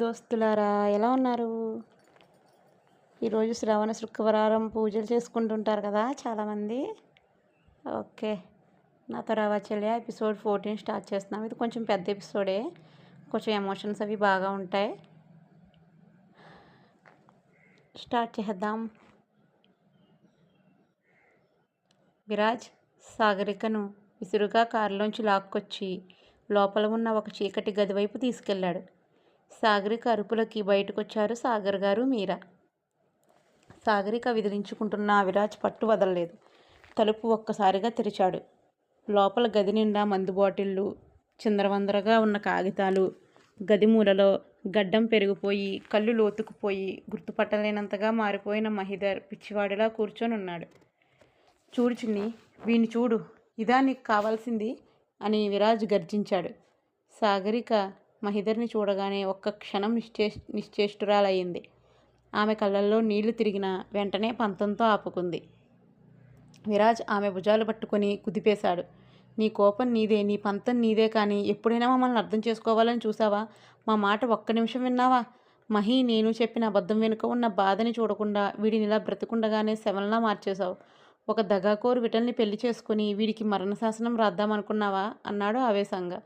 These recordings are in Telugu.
దోస్తులారా, ఎలా ఉన్నారు? ఈరోజు శ్రావణ శుక్రవారం పూజలు చేసుకుంటుంటారు కదా చాలామంది. ఓకే, నాతో రావా చెల్లి ఎపిసోడ్ 14 స్టార్ట్ చేస్తున్నాం. ఇది కొంచెం పెద్ద ఎపిసోడే, కొంచెం ఎమోషన్స్ అవి బాగా ఉంటాయి. స్టార్ట్ చేద్దాం. విరాజ్ సాగరికను విసురుగా కారులోంచి లాక్కొచ్చి లోపల ఉన్న ఒక చీకటి గది వైపు తీసుకెళ్లాడు. సాగరిక అరుపులకి బయటకొచ్చారు సాగర్ గారు, మీరా. సాగరిక విదిలించుకుంటున్న విరాజ్ పట్టు వదలలేదు. తలుపు ఒక్కసారిగా తెరిచాడు. లోపల గది నిండా మందు బాటిళ్ళు, చిందరవందరగా ఉన్న కాగితాలు, గది మూలలో గడ్డం పెరిగిపోయి కళ్ళు లోతుకుపోయి గుర్తుపట్టలేనంతగా మారిపోయిన మహిధర్ పిచ్చివాడిలా కూర్చొని ఉన్నాడు. చూడు చిన్ని, వీణ్ణి చూడు, ఇదా నీకు కావాల్సింది అని విరాజ్ గర్జించాడు. సాగరిక మహిధర్ని చూడగానే ఒక్క క్షణం నిశ్చేష్టురాలయ్యింది. ఆమె కళ్ళల్లో నీళ్లు తిరిగిన వెంటనే పంతంతో ఆపుకుంది. విరాజ్ ఆమె భుజాలు పట్టుకొని కుదిపేశాడు. నీ కోపం నీదే, నీ పంతం నీదే, కానీ ఎప్పుడైనా మమ్మల్ని అర్థం చేసుకోవాలని చూసావా? మా మాట ఒక్క నిమిషం విన్నావా? మహి, నేను చెప్పిన అబద్ధం వెనుక ఉన్న బాధని చూడకుండా వీడిని ఇలా బ్రతికుండగానే శవంలా మార్చేశావు. ఒక దగాకోరు విటల్ని పెళ్లి చేసుకుని వీడికి మరణశాసనం రాద్దామనుకున్నావా అన్నాడు ఆవేశంగా.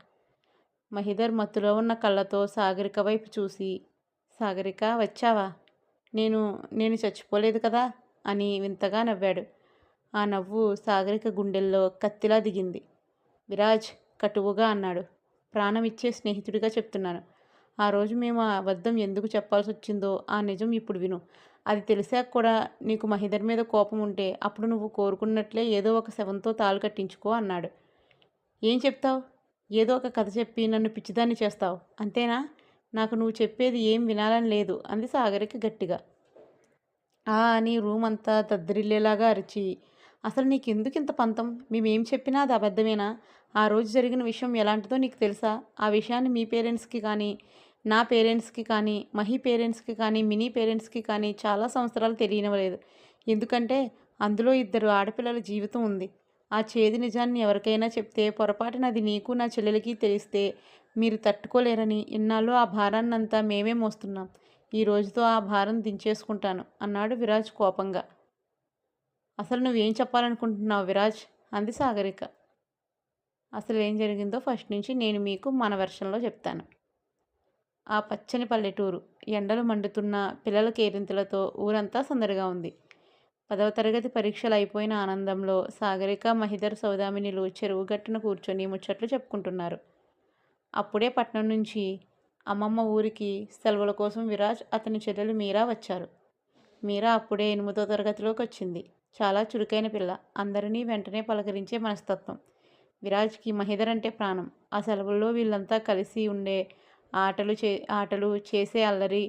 మహిధర్ మత్తులో ఉన్న కళ్ళతో సాగరిక వైపు చూసి, సాగరిక వచ్చావా? నేను చచ్చిపోలేదు కదా అని వింతగా నవ్వాడు. ఆ నవ్వు సాగరిక గుండెల్లో కత్తిలా దిగింది. విరాజ్ కటువుగా అన్నాడు, ప్రాణం ఇచ్చే స్నేహితుడిగా చెప్తున్నాను. ఆ రోజు మేము ఆ అబద్ధం ఎందుకు చెప్పాల్సి వచ్చిందో ఆ నిజం ఇప్పుడు విను. అది తెలిసాక కూడా నీకు మహిధర్ మీద కోపం ఉంటే అప్పుడు నువ్వు కోరుకున్నట్లే ఏదో ఒక శవంతో తాళు కట్టించుకో అన్నాడు. ఏం చెప్తావు? ఏదో ఒక కథ చెప్పి నన్ను పిచ్చిదాన్ని చేస్తావు, అంతేనా? నాకు నువ్వు చెప్పేది ఏం వినాలని లేదు అంది సాగరిక గట్టిగా. అని రూమ్ అంతా దద్దరిల్లేలాగా అరిచి, అసలు నీకెందుకు ఇంత పంతం? మేమేం చెప్పినా అది అబద్ధమేనా? ఆ రోజు జరిగిన విషయం ఎలాంటిదో నీకు తెలుసా? ఆ విషయాన్ని మీ పేరెంట్స్కి కానీ, నా పేరెంట్స్కి కానీ, మహి పేరెంట్స్కి కానీ, మినీ పేరెంట్స్కి కానీ చాలా సంవత్సరాలు తెలియనివ్వలేదు. ఎందుకంటే అందులో 2 ఆడపిల్లల జీవితం ఉంది. ఆ చేదు నిజాన్ని ఎవరికైనా చెప్తే పొరపాటున అది నీకు నా చెల్లెలికి తెలిస్తే మీరు తట్టుకోలేరని ఇన్నాళ్ళు ఆ భారాన్నంతా మేమే మోస్తున్నాం. ఈ రోజుతో ఆ భారం దించేసుకుంటాను అన్నాడు విరాజ్ కోపంగా. అసలు నువ్వేం చెప్పాలనుకుంటున్నావు విరాజ్ అంది సాగరిక. అసలు ఏం జరిగిందో ఫస్ట్ నుంచి నేను మీకు మన వెర్షన్లో చెప్తాను. ఆ పచ్చని పల్లెటూరు, ఎండలు మండుతున్న పిల్లల కేరింతలతో ఊరంతా సందడిగా ఉంది. 10వ తరగతి పరీక్షలు అయిపోయిన ఆనందంలో సాగరిక, మహిధర్, సౌదామినిలు చెరువు గట్టున కూర్చొని ముచ్చట్లు చెప్పుకుంటున్నారు. అప్పుడే పట్నం నుంచి అమ్మమ్మ ఊరికి సెలవుల కోసం విరాజ్, అతని చెల్లెలు మీరా వచ్చారు. మీరా అప్పుడే 8వ తరగతిలోకి వచ్చింది. చాలా చురుకైన పిల్ల, అందరినీ వెంటనే పలకరించే మనస్తత్వం. విరాజ్కి మహిధర్ అంటే ప్రాణం. ఆ సెలవుల్లో వీళ్ళంతా కలిసి ఉండే ఆటలు చేసే అల్లరి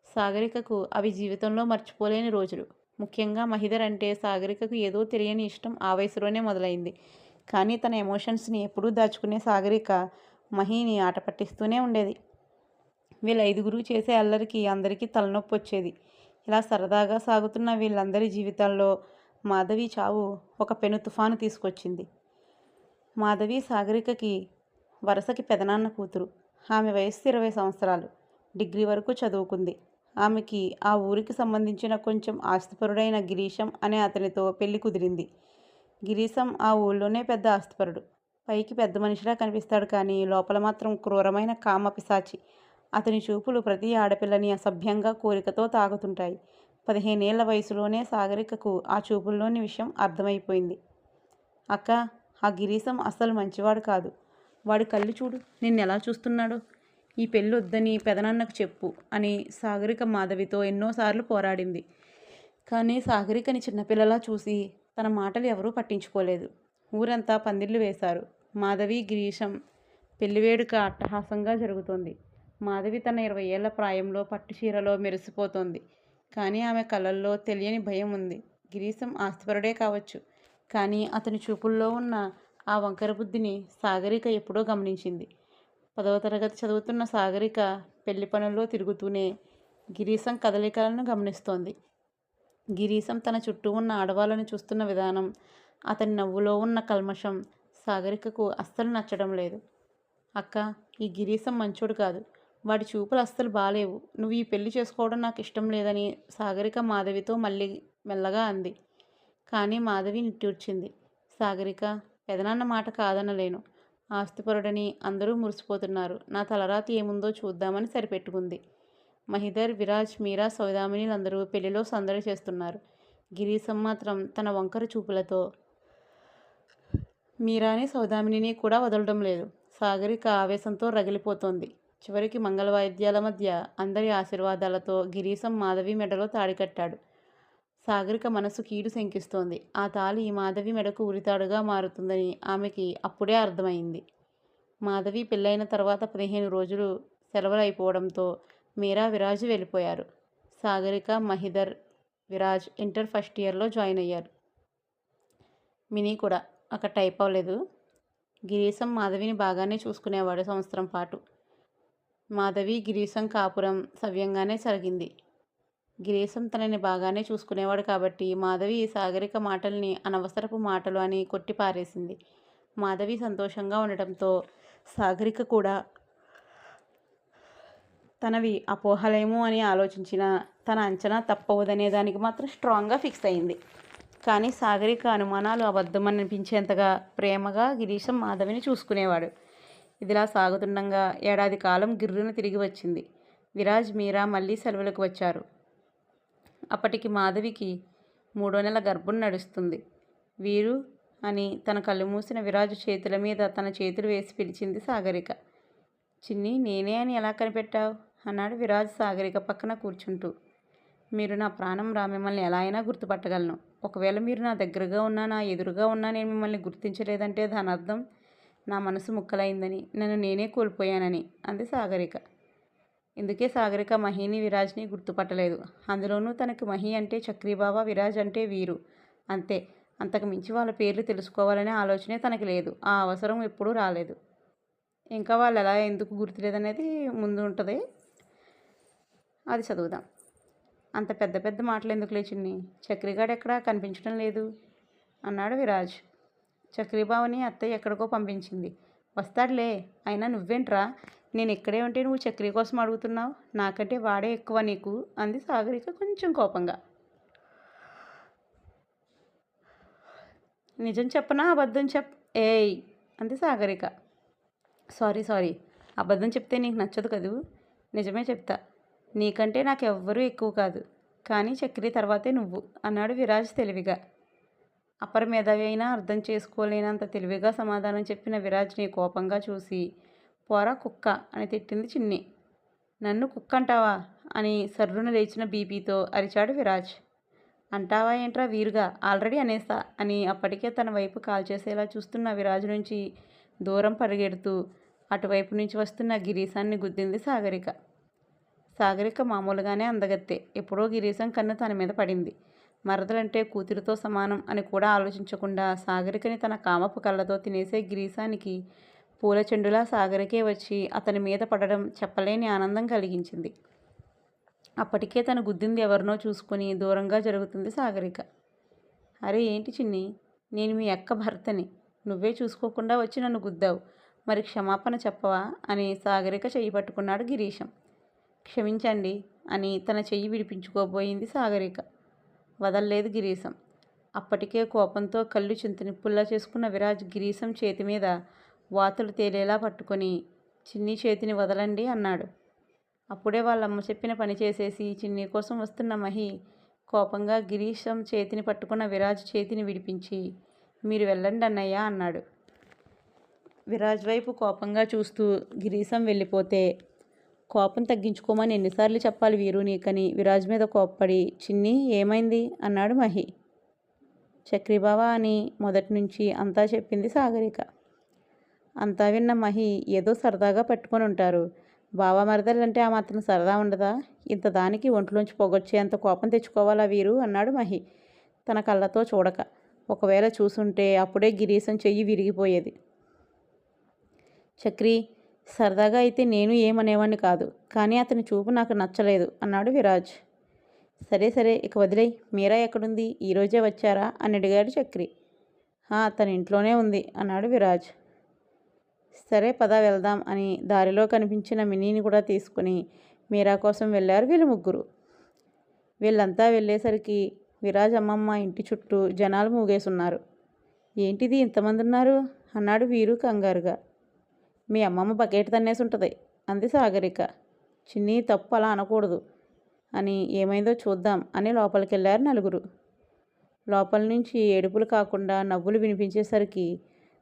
సాగరికకు అవి జీవితంలో మర్చిపోలేని రోజులు. ముఖ్యంగా మహిధర్ అంటే సాగరికకు ఏదో తెలియని ఇష్టం ఆ వయసులోనే మొదలైంది. కానీ తన ఎమోషన్స్ని ఎప్పుడూ దాచుకునే సాగరిక మహిని ఆట పట్టిస్తూనే ఉండేది. వీళ్ళ 5గురు చేసే అల్లరికి అందరికీ తలనొప్పి వచ్చేది. ఇలా సరదాగా సాగుతున్న వీళ్ళందరి జీవితాల్లో మాధవి చావు ఒక పెను తుఫాను తీసుకొచ్చింది. మాధవి సాగరికకి వరసకి పెదనాన్న కూతురు. ఆమె వయస్సు 20 సంవత్సరాలు. డిగ్రీ వరకు చదువుకుంది. ఆమెకి ఆ ఊరికి సంబంధించిన కొంచెం ఆస్తిపరుడైన గిరీశం అనే అతనితో పెళ్లి కుదిరింది. గిరీశం ఆ ఊళ్ళోనే పెద్ద ఆస్తిపరుడు. పైకి పెద్ద మనిషిలా కనిపిస్తాడు, కానీ లోపల మాత్రం క్రూరమైన కామ పిశాచి. అతని చూపులు ప్రతి ఆడపిల్లని అసభ్యంగా కోరికతో తాకుతుంటాయి. 15 ఏళ్ల వయసులోనే సాగరికకు ఆ చూపుల్లోని విషయం అర్థమైపోయింది. అక్క, ఆ గిరీశం అస్సలు మంచివాడు కాదు. వాడి కళ్ళు చూడు, నిన్నెలా చూస్తున్నాడో. ఈ పెళ్ళి వద్దని పెదనాన్నకు చెప్పు అని సాగరిక మాధవితో ఎన్నోసార్లు పోరాడింది. కానీ సాగరికని చిన్నపిల్లలా చూసి తన మాటలు ఎవరూ పట్టించుకోలేదు. ఊరంతా పందిళ్లు వేశారు. మాధవి, గిరీశం పెళ్లి వేడుక అట్టహాసంగా జరుగుతోంది. మాధవి తన 20 ఏళ్ల ప్రాయంలో పట్టుచీరలో మెరిసిపోతోంది. కానీ ఆమె కళ్ళల్లో తెలియని భయం ఉంది. గిరీశం ఆస్తిపరుడే కావచ్చు, కానీ అతని చూపుల్లో ఉన్న ఆ వంకర బుద్ధిని సాగరిక ఎప్పుడో గమనించింది. 10వ తరగతి చదువుతున్న సాగరిక పెళ్లి పనుల్లో తిరుగుతూనే గిరీశం కదలికలను గమనిస్తోంది. గిరీశం తన చుట్టూ ఉన్న ఆడవాళ్ళను చూస్తున్న విధానం, అతని నవ్వులో ఉన్న కల్మషం సాగరికకు అస్సలు నచ్చడం లేదు. అక్క, ఈ గిరీశం మంచోడు కాదు. వాడి చూపులు అస్సలు బాలేవు. నువ్వు ఈ పెళ్లి చేసుకోవడం నాకు ఇష్టం లేదని సాగరిక మాధవితో మళ్ళీ మెల్లగా అంది. కానీ మాధవి నిట్టూర్చింది. సాగరిక, పెదనాన్న మాట కాదనలేను. ఆస్తిపరుడని అందరూ మురిసిపోతున్నారు. నా తలరాతి ఏముందో చూద్దామని సరిపెట్టుకుంది. మహిధర్, విరాజ్, మీరా, సౌదామినీలందరూ పెళ్లిలో సందడి చేస్తున్నారు. గిరీశం మాత్రం తన వంకర చూపులతో మీరాని, సౌదామినిని కూడా వదలడం లేదు. సాగరిక ఆవేశంతో రగిలిపోతోంది. చివరికి మంగళవాయిద్యాల మధ్య అందరి ఆశీర్వాదాలతో గిరీశం మాధవి మెడలో తాళి కట్టాడు. సాగరిక మనసు కీడు శంకిస్తోంది. ఆ తాళి మాధవి మెడకు ఉరితాడుగా మారుతుందని ఆమెకి అప్పుడే అర్థమైంది. మాధవి పెళ్ళైన తర్వాత 15 రోజులు సెలవులు అయిపోవడంతో మీరా, విరాజ్ వెళ్ళిపోయారు. సాగరిక, మహిధర్, విరాజ్ ఇంటర్ ఫస్ట్ ఇయర్లో జాయిన్ అయ్యారు. మినీ కూడా అక్కడ టైప్ అవ్వలేదు. గిరీశం మాధవిని బాగానే చూసుకునేవాడు సంవత్సరం పాటు. మాధవి, గిరీశం కాపురం సవ్యంగానే సాగింది. గిరీశం తనని బాగానే చూసుకునేవాడు కాబట్టి మాధవి సాగరిక మాటల్ని అనవసరపు మాటలు అని కొట్టి పారేసింది. మాధవి సంతోషంగా ఉండటంతో సాగరిక కూడా తనవి అపోహలేమో అని ఆలోచించిన తన అంచనా తప్పవదనే దానికి మాత్రం స్ట్రాంగ్గా ఫిక్స్ అయింది. కానీ సాగరిక అనుమానాలు అబద్ధమనిపించేంతగా ప్రేమగా గిరీశం మాధవిని చూసుకునేవాడు. ఇదిలా సాగుతుండగా ఏడాది కాలం గిర్రున తిరిగి వచ్చింది. విరాజ్, మీరా మళ్ళీ సెలవులకు వచ్చారు. అప్పటికి మాధవికి 3వ నెల గర్భం నడుస్తుంది. వీరు అని తన కళ్ళు మూసిన విరాజు చేతుల మీద తన చేతులు వేసి పిలిచింది సాగరిక. చిన్ని, నేనే అని ఎలా కనిపెట్టావు అన్నాడు విరాజ్ సాగరిక పక్కన కూర్చుంటూ. మీరు నా ప్రాణం రా, మిమ్మల్ని ఎలా అయినా గుర్తుపట్టగలను. ఒకవేళ మీరు నా దగ్గరగా ఉన్నా, నా ఎదురుగా ఉన్నా నేను మిమ్మల్ని గుర్తించలేదంటే దాని అర్థం నా మనసు ముక్కలైందని, నన్ను నేనే కోల్పోయానని అంది సాగరిక. ఇందుకే సాగరిక మహిని, విరాజ్ని గుర్తుపట్టలేదు. అందులోనూ తనకు మహి అంటే చక్రీబావ, విరాజ్ అంటే వీరు, అంతే. అంతకు మించి వాళ్ళ పేర్లు తెలుసుకోవాలనే ఆలోచనే తనకి లేదు. ఆ అవసరం ఎప్పుడూ రాలేదు. ఇంకా వాళ్ళు ఎలా ఎందుకు గుర్తులేదనేది ముందు ఉంటుంది, అది చదువుదాం. అంత పెద్ద పెద్ద మాటలు ఎందుకులే చిన్ని, చక్రిగాడు ఎక్కడా కనిపించడం లేదు అన్నాడు విరాజ్. చక్రీబావని అత్తయ్య ఎక్కడికో పంపించింది, వస్తాడులే. అయినా నువ్వేంట్రా, నేను ఇక్కడే ఉంటే నువ్వు చక్రీ కోసం అడుగుతున్నావు, నాకంటే వాడే ఎక్కువ నీకు అంది సాగరిక కొంచెం కోపంగా. నిజం చెప్పనా అబద్ధం ఏయ్ అంది సాగరిక. సారీ, అబద్ధం చెప్తే నీకు నచ్చదు కదూ, నిజమే చెప్తా. నీకంటే నాకెవ్వరూ ఎక్కువ కాదు, కానీ చక్రి తర్వాతే నువ్వు అన్నాడు విరాజ్ తెలివిగా. అపర మేధావి అయినా అర్థం చేసుకోలేనంత తెలివిగా సమాధానం చెప్పిన విరాజ్ని కోపంగా చూసి పోరా కుక్క అని తిట్టింది చిన్ని. నన్ను కుక్క అంటావా అని సర్రున లేచిన బీపీతో అరిచాడు విరాజ్. అంటావా ఏంట్రా వీరుగా, ఆల్రెడీ అనేసా అని అప్పటికే తన వైపు కాల్చేసేలా చూస్తున్న విరాజ్ నుంచి దూరం పరిగెడుతూ అటువైపు నుంచి వస్తున్న గిరీశాన్ని గుద్దింది సాగరిక. సాగరిక మామూలుగానే అందగత్తే. ఎప్పుడో గిరీశం కన్ను తన మీద పడింది. మరదలంటే కూతురితో సమానం అని కూడా ఆలోచించకుండా సాగరికని తన కామపు కళ్ళతో తినేసే గిరీశానికి పూల చెండులా సాగరికే వచ్చి అతని మీద పడడం చెప్పలేని ఆనందం కలిగించింది. అప్పటికే తను గుద్దింది ఎవరినో చూసుకుని దూరంగా జరుగుతుంది సాగరిక. అరే ఏంటి చిన్ని, నేను మీ అక్క భర్తని, నువ్వే చూసుకోకుండా వచ్చి నన్ను గుద్దావు, మరి క్షమాపణ చెప్పవా అని సాగరిక చెయ్యి పట్టుకున్నాడు గిరీశం. క్షమించండి అని తన చెయ్యి విడిపించుకోబోయింది సాగరిక. వదల్లేదు గిరీశం. అప్పటికే కోపంతో కళ్ళు చింతనిప్పుల్లా చేసుకున్న విరాజ్ గిరీశం చేతి మీద వాతలు తేలేలా పట్టుకొని చిన్ని చేతిని వదలండి అన్నాడు. అప్పుడే వాళ్ళమ్మ చెప్పిన పని చేసేసి చిన్ని కోసం వస్తున్న మహి కోపంగా గిరీశం చేతిని పట్టుకున్న విరాజ్ చేతిని విడిపించి మీరు వెళ్ళండి అన్నయ్య అన్నాడు. విరాజ్ వైపు కోపంగా చూస్తూ గిరీశం వెళ్ళిపోతే కోపం తగ్గించుకోమని ఎన్నిసార్లు చెప్పాలి వీరు నీకని విరాజ్ మీద కోప్పడి చిన్ని ఏమైంది అన్నాడు మహి. చక్రీబావా అని మొదటి నుంచి అంతా చెప్పింది సాగరిక. అంతా విన్న మహి ఏదో సరదాగా పట్టుకొని ఉంటారు, బావా మరదలంటే ఆ మాత్రం సరదా ఉండదా, ఇంత దానికి ఒంట్లోంచి పొగొచ్చేంత కోపం తెచ్చుకోవాలా వీరు అన్నాడు మహి తన కళ్ళతో చూడక. ఒకవేళ చూసుంటే అప్పుడే గిరీశం చెయ్యి విరిగిపోయేది. చక్రి, సరదాగా అయితే నేను ఏమనేవాడిని కాదు, కానీ అతని చూపు నాకు నచ్చలేదు అన్నాడు విరాజ్. సరే ఇక వదిలేయ్, మీరా ఎక్కడుంది, ఈరోజే వచ్చారా అని అడిగాడు చక్రి. తన ఇంట్లోనే ఉంది అన్నాడు విరాజ్. సరే పద వెళ్దాం అని దారిలో కనిపించిన మినీని కూడా తీసుకుని మీరా కోసం వెళ్ళారు వీళ్ళు ముగ్గురు. వీళ్ళంతా వెళ్ళేసరికి విరాజ్ అమ్మమ్మ ఇంటి చుట్టూ జనాలు మూగేసున్నారు. ఏంటిది ఇంతమంది ఉన్నారు అన్నాడు వీరు కంగారుగా. మీ అమ్మమ్మ బకెట్ తన్నేసుంటుంది అంది సాగరిక. చిన్ని తప్పు అలా అనకూడదు అని ఏమైందో చూద్దాం అని లోపలికెళ్ళారు నలుగురు. లోపల నుంచి ఏడుపులు కాకుండా నవ్వులు వినిపించేసరికి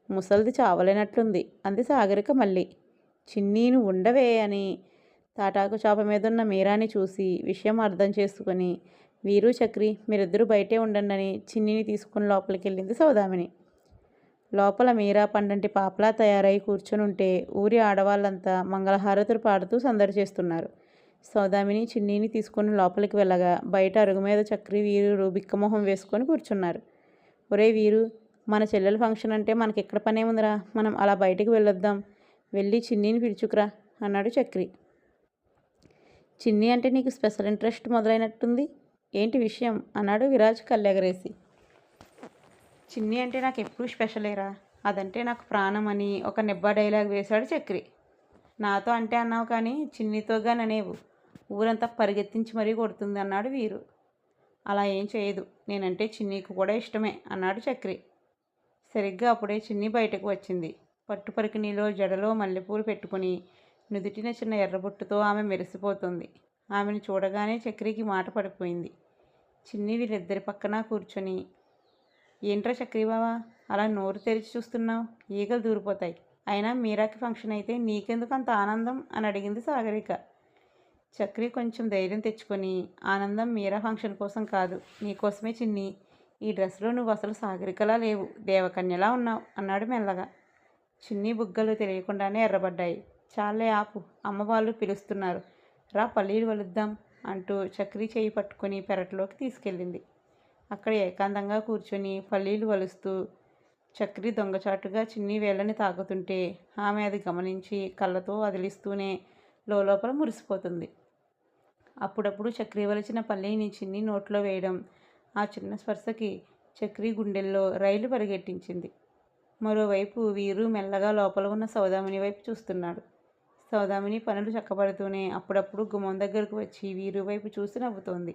ముసల్ది చావలేనట్లుంది అంది సాగరిక మళ్ళీ. చిన్నీను ఉండవే అని తాటాకు చాప మీదున్న మీరాని చూసి విషయం అర్థం చేసుకుని వీరు చక్రి మీరిద్దరూ బయటే ఉండండి అని చిన్నీని తీసుకుని లోపలికి వెళ్ళింది సౌదామిని. లోపల మీరా పండంటి పాపలా తయారై కూర్చునుంటే ఊరి ఆడవాళ్ళంతా మంగళహారతులు పాడుతూ సందడి చేస్తున్నారు. సౌదామిని చిన్నీని తీసుకుని లోపలికి వెళ్ళగా బయట అరుగు మీద చక్రి వీరు బిక్కమొహం వేసుకొని కూర్చున్నారు. ఒరే వీరు, మన చెల్లెల ఫంక్షన్ అంటే మనకిక్కడ పనేముందిరా, మనం అలా బయటికి వెళ్ళొద్దాం, వెళ్ళి చిన్నీని పిలుచుకురా అన్నాడు చక్రి. చిన్ని అంటే నీకు స్పెషల్ ఇంట్రెస్ట్ మొదలైనట్టుంది, ఏంటి విషయం అన్నాడు విరాజ్ కళ్ళెగరేసి. చిన్ని అంటే నాకు ఎప్పుడూ స్పెషలేరా, అదంటే నాకు ప్రాణం అని ఒక నెబ్బా డైలాగ్ వేశాడు చక్రి. నాతో అంటే అన్నావు కానీ చిన్నితోగా ననేవు, ఊరంతా పరిగెత్తించి మరీ కొడుతుంది అన్నాడు వీరు. అలా ఏం చేయదు, నేనంటే చిన్నీకి కూడా ఇష్టమే అన్నాడు చక్రి. సరిగ్గా అప్పుడే చిన్ని బయటకు వచ్చింది. పట్టుపరికిణిలో జడలో మల్లెపూలు పెట్టుకుని నుదుటిన చిన్న ఎర్రబొట్టుతో ఆమె మెరిసిపోతుంది. ఆమెను చూడగానే చక్రికి మాట పడిపోయింది. చిన్ని వీళ్ళిద్దరి పక్కన కూర్చొని, ఏంట్రా చక్రి బావా అలా నోరు తెరిచి చూస్తున్నావు, ఈగలు దూరిపోతాయి, అయినా మీరాకి ఫంక్షన్ అయితే నీకెందుకు అంత ఆనందం అని అడిగింది సాగరిక. చక్రి కొంచెం ధైర్యం తెచ్చుకొని, ఆనందం మీరా ఫంక్షన్ కోసం కాదు, నీకోసమే చిన్ని, ఈ డ్రెస్లో నువ్వు అసలు సాగరికలా లేవు, దేవకన్యలా ఉన్నావు అన్నాడు మెల్లగా. చిన్ని బుగ్గలు తెలియకుండానే ఎర్రబడ్డాయి. చాలే ఆపు, అమ్మ వాళ్ళు పిలుస్తున్నారు, రా పల్లీలు వలుద్దాం అంటూ చక్రి చేయి పట్టుకుని పెరట్లోకి తీసుకెళ్ళింది. అక్కడ ఏకాంతంగా కూర్చొని పల్లీలు వలుస్తూ చక్రి దొంగచాటుగా చిన్ని వేళ్ళని తాకుతుంటే ఆమె అది గమనించి కళ్ళతో వదిలిస్తూనే లోపల మురిసిపోతుంది. అప్పుడప్పుడు చక్రి వలిచిన పల్లీని చిన్ని నోట్లో వేయడం, ఆ చిన్న స్పర్శకి చక్రి గుండెల్లో రైలు పరిగెట్టించింది. మరోవైపు వీరు మెల్లగా లోపల ఉన్న సౌదామిని వైపు చూస్తున్నాడు. సౌదామిని పనులు చక్కబడుతూనే అప్పుడప్పుడు గుమ్మం దగ్గరకు వచ్చి వీరు వైపు చూసి నవ్వుతోంది.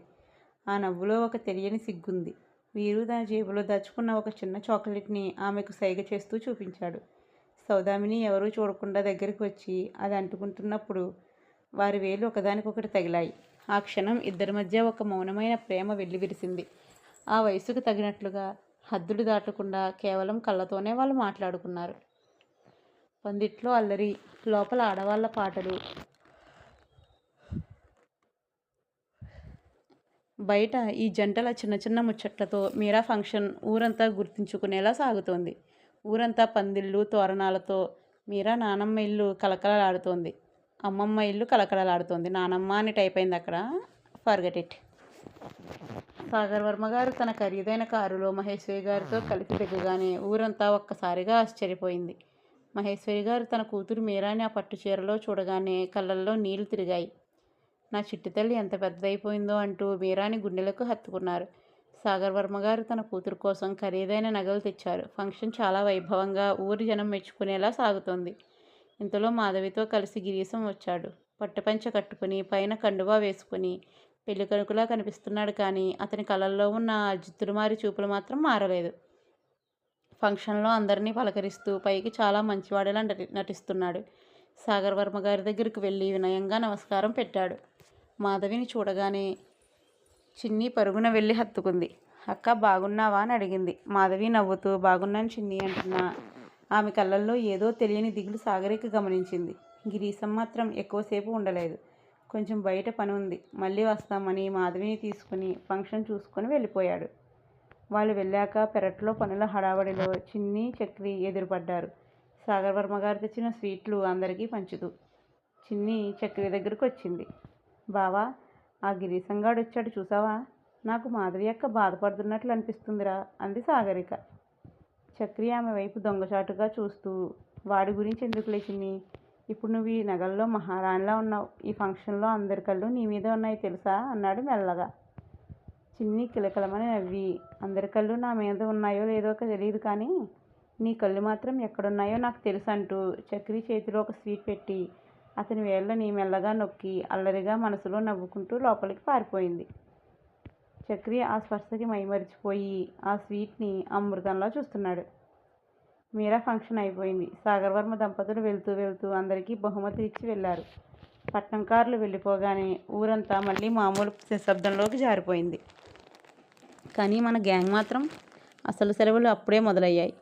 ఆ నవ్వులో ఒక తెలియని సిగ్గుంది. వీరు తన జేబులో దాచుకున్న ఒక చిన్న చాక్లెట్ని ఆమెకు సైగ చేస్తూ చూపించాడు. సౌదామిని ఎవరూ చూడకుండా దగ్గరికి వచ్చి అది అంటుకుంటున్నప్పుడు వారి వేలు ఒకదానికొకటి తగిలాయి. ఆ క్షణం ఇద్దరి మధ్య ఒక మౌనమైన ప్రేమ వెల్లివిరిసింది. ఆ వయసుకు తగినట్లుగా హద్దులు దాటకుండా కేవలం కళ్ళతోనే వాళ్ళు మాట్లాడుకున్నారు. పందిట్లో అల్లరి, లోపల ఆడవాళ్ళ పాటలు, బయట ఈ జంటల చిన్న చిన్న ముచ్చట్లతో మీరా ఫంక్షన్ ఊరంతా గుర్తుంచుకునేలా సాగుతోంది. ఊరంతా పందిళ్ళు తోరణాలతో, మీరా నానమ్మ ఇల్లు కలకలలాడుతోంది, అమ్మమ్మ ఇల్లు కలకలలాడుతోంది, నానమ్మ అని టైప్ అయింది అక్కడ, ఫర్గెట్ ఇట్. సాగర్ వర్మ గారు తన ఖరీదైన కారులో మహేశ్వరి గారితో కలిసి దిగగానే ఊరంతా ఒక్కసారిగా ఆశ్చర్యపోయింది. మహేశ్వరి గారు తన కూతురు మీరాని ఆ పట్టు చీరలో చూడగానే కళ్ళల్లో నీళ్లు తిరిగాయి. నా చిట్టి తల్లి ఎంత పెద్దదైపోయిందో అంటూ మీరాని గుండెలకు హత్తుకున్నారు. సాగర్ వర్మ గారు తన కూతురు కోసం ఖరీదైన నగలు తెచ్చారు. ఫంక్షన్ చాలా వైభవంగా ఊరి జనం మెచ్చుకునేలా సాగుతోంది. ఇంతలో మాధవితో కలిసి గిరీశం వచ్చాడు. పట్టుపంచ కట్టుకుని పైన కండువా వేసుకుని పెళ్లి కనుకలా కనిపిస్తున్నాడు కానీ అతని కళ్ళల్లో ఉన్న జిత్తులుమారి చూపులు మాత్రం మారలేదు. ఫంక్షన్లో అందరినీ పలకరిస్తూ పైకి చాలా మంచివాడిలా నటిస్తున్నాడు. సాగర్ వర్మ గారి దగ్గరికి వెళ్ళి వినయంగా నమస్కారం పెట్టాడు. మాధవిని చూడగానే చిన్ని పరుగున వెళ్ళి హత్తుకుంది. అక్క బాగున్నావా అని అడిగింది. మాధవి నవ్వుతూ బాగున్నాను చిన్ని అంటున్నా ఆమె కళ్ళల్లో ఏదో తెలియని దిగులు సాగరిక గమనించింది. గిరీశం మాత్రం ఎక్కువసేపు ఉండలేదు. కొంచెం బయట పని ఉంది, మళ్ళీ వస్తామని మాధవిని తీసుకుని ఫంక్షన్ చూసుకొని వెళ్ళిపోయాడు. వాళ్ళు వెళ్ళాక పెరట్లో పనుల హడావడిలో చిన్ని చక్రి ఎదురుపడ్డారు. సాగర్ వర్మ గారు తెచ్చిన స్వీట్లు అందరికీ పంచుతూ చిన్ని చక్రి దగ్గరకు వచ్చింది. బావా, ఆ గిరీశంగాడు వచ్చాడు చూసావా, నాకు మాధవి అక్క బాధపడుతున్నట్లు అనిపిస్తుందిరా అంది సాగరిక. చక్రి ఆమె వైపు దొంగచాటుగా చూస్తూ, వాడి గురించి ఎందుకులే చిన్ని, ఇప్పుడు నువ్వు ఈ నగల్లో మహారాణిలా ఉన్నావు, ఈ ఫంక్షన్లో అందరి కళ్ళు నీ మీద ఉన్నాయి తెలుసా అన్నాడు మెల్లగా. చిన్ని కిలకిలమని నవ్వి, అందరి కళ్ళు నా మీద ఉన్నాయో లేదో తెలియదు కానీ నీ కళ్ళు మాత్రం ఎక్కడున్నాయో నాకు తెలుసు అంటూ చక్రి చేతిలో ఒక స్వీట్ పెట్టి అతని వేళ్ళని మెల్లగా నొక్కి అల్లరిగా మనసులో నవ్వుకుంటూ లోపలికి పారిపోయింది. చక్రి ఆ స్పర్శకి మైమరిచిపోయి ఆ స్వీట్ని అమృతంలా చూస్తున్నాడు. మీరా ఫంక్షన్ అయిపోయింది. సాగర్ వర్మ దంపతులు వెళ్తూ వెళ్తూ అందరికీ బహుమతి ఇచ్చి వెళ్ళారు. పట్నం కార్లు వెళ్ళిపోగానే ఊరంతా మళ్ళీ మామూలు నిశ్శబ్దంలోకి జారిపోయింది. కానీ మన గ్యాంగ్ మాత్రం అసలు సెలవులు అప్పుడే మొదలయ్యాయి.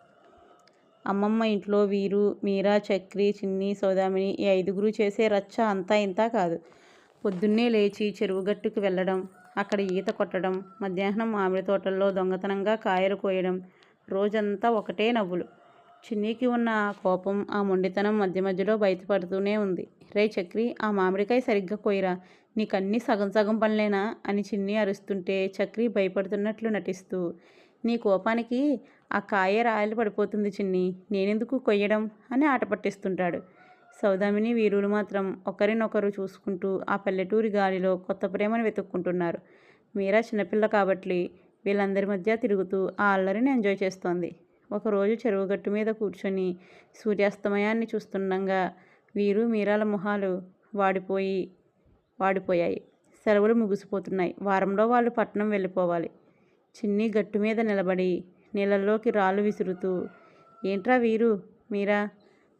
అమ్మమ్మ ఇంట్లో వీరు, మీరా, చక్రి, చిన్ని, సౌదామిని ఈ 5గురు చేసే రచ్చ అంతా ఇంతా కాదు. పొద్దున్నే లేచి చెరువుగట్టుకు వెళ్ళడం, అక్కడ ఈత కొట్టడం, మధ్యాహ్నం మామిడి తోటల్లో దొంగతనంగా కాయలు కోయడం, రోజంతా ఒకటే నవ్వులు. చిన్నికి ఉన్న ఆ కోపం, ఆ మొండితనం మధ్య మధ్యలో బయటపడుతూనే ఉంది. రే చక్రి, ఆ మామిడికాయ సరిగ్గా కోయిరా, నీకన్నీ సగం సగం పనులేనా అని చిన్ని అరుస్తుంటే చక్రి భయపడుతున్నట్లు నటిస్తూ, నీ కోపానికి ఆ కాయ రాయలు పడిపోతుంది చిన్ని, నేనెందుకు కొయ్యడం అని ఆట పట్టిస్తుంటాడు. సౌదామిని, వీరులు మాత్రం ఒకరినొకరు చూసుకుంటూ ఆ పల్లెటూరి గాలిలో కొత్త ప్రేమను వెతుక్కుంటున్నారు. మీరా చిన్నపిల్ల కాబట్టి వీళ్ళందరి మధ్య తిరుగుతూ ఆ అల్లరిని ఎంజాయ్ చేస్తోంది. ఒకరోజు చెరువుగట్టు మీద కూర్చొని సూర్యాస్తమయాన్ని చూస్తుండగా వీరు, మీరాల మొహాలు వాడిపోయాయి. సెలవులు ముగిసిపోతున్నాయి. వారంలో వాళ్ళు పట్నం వెళ్ళిపోవాలి. చిన్ని గట్టు మీద నిలబడి నీళ్ళల్లోకి రాళ్ళు విసురుతూ, ఏంట్రా వీరు, మీరా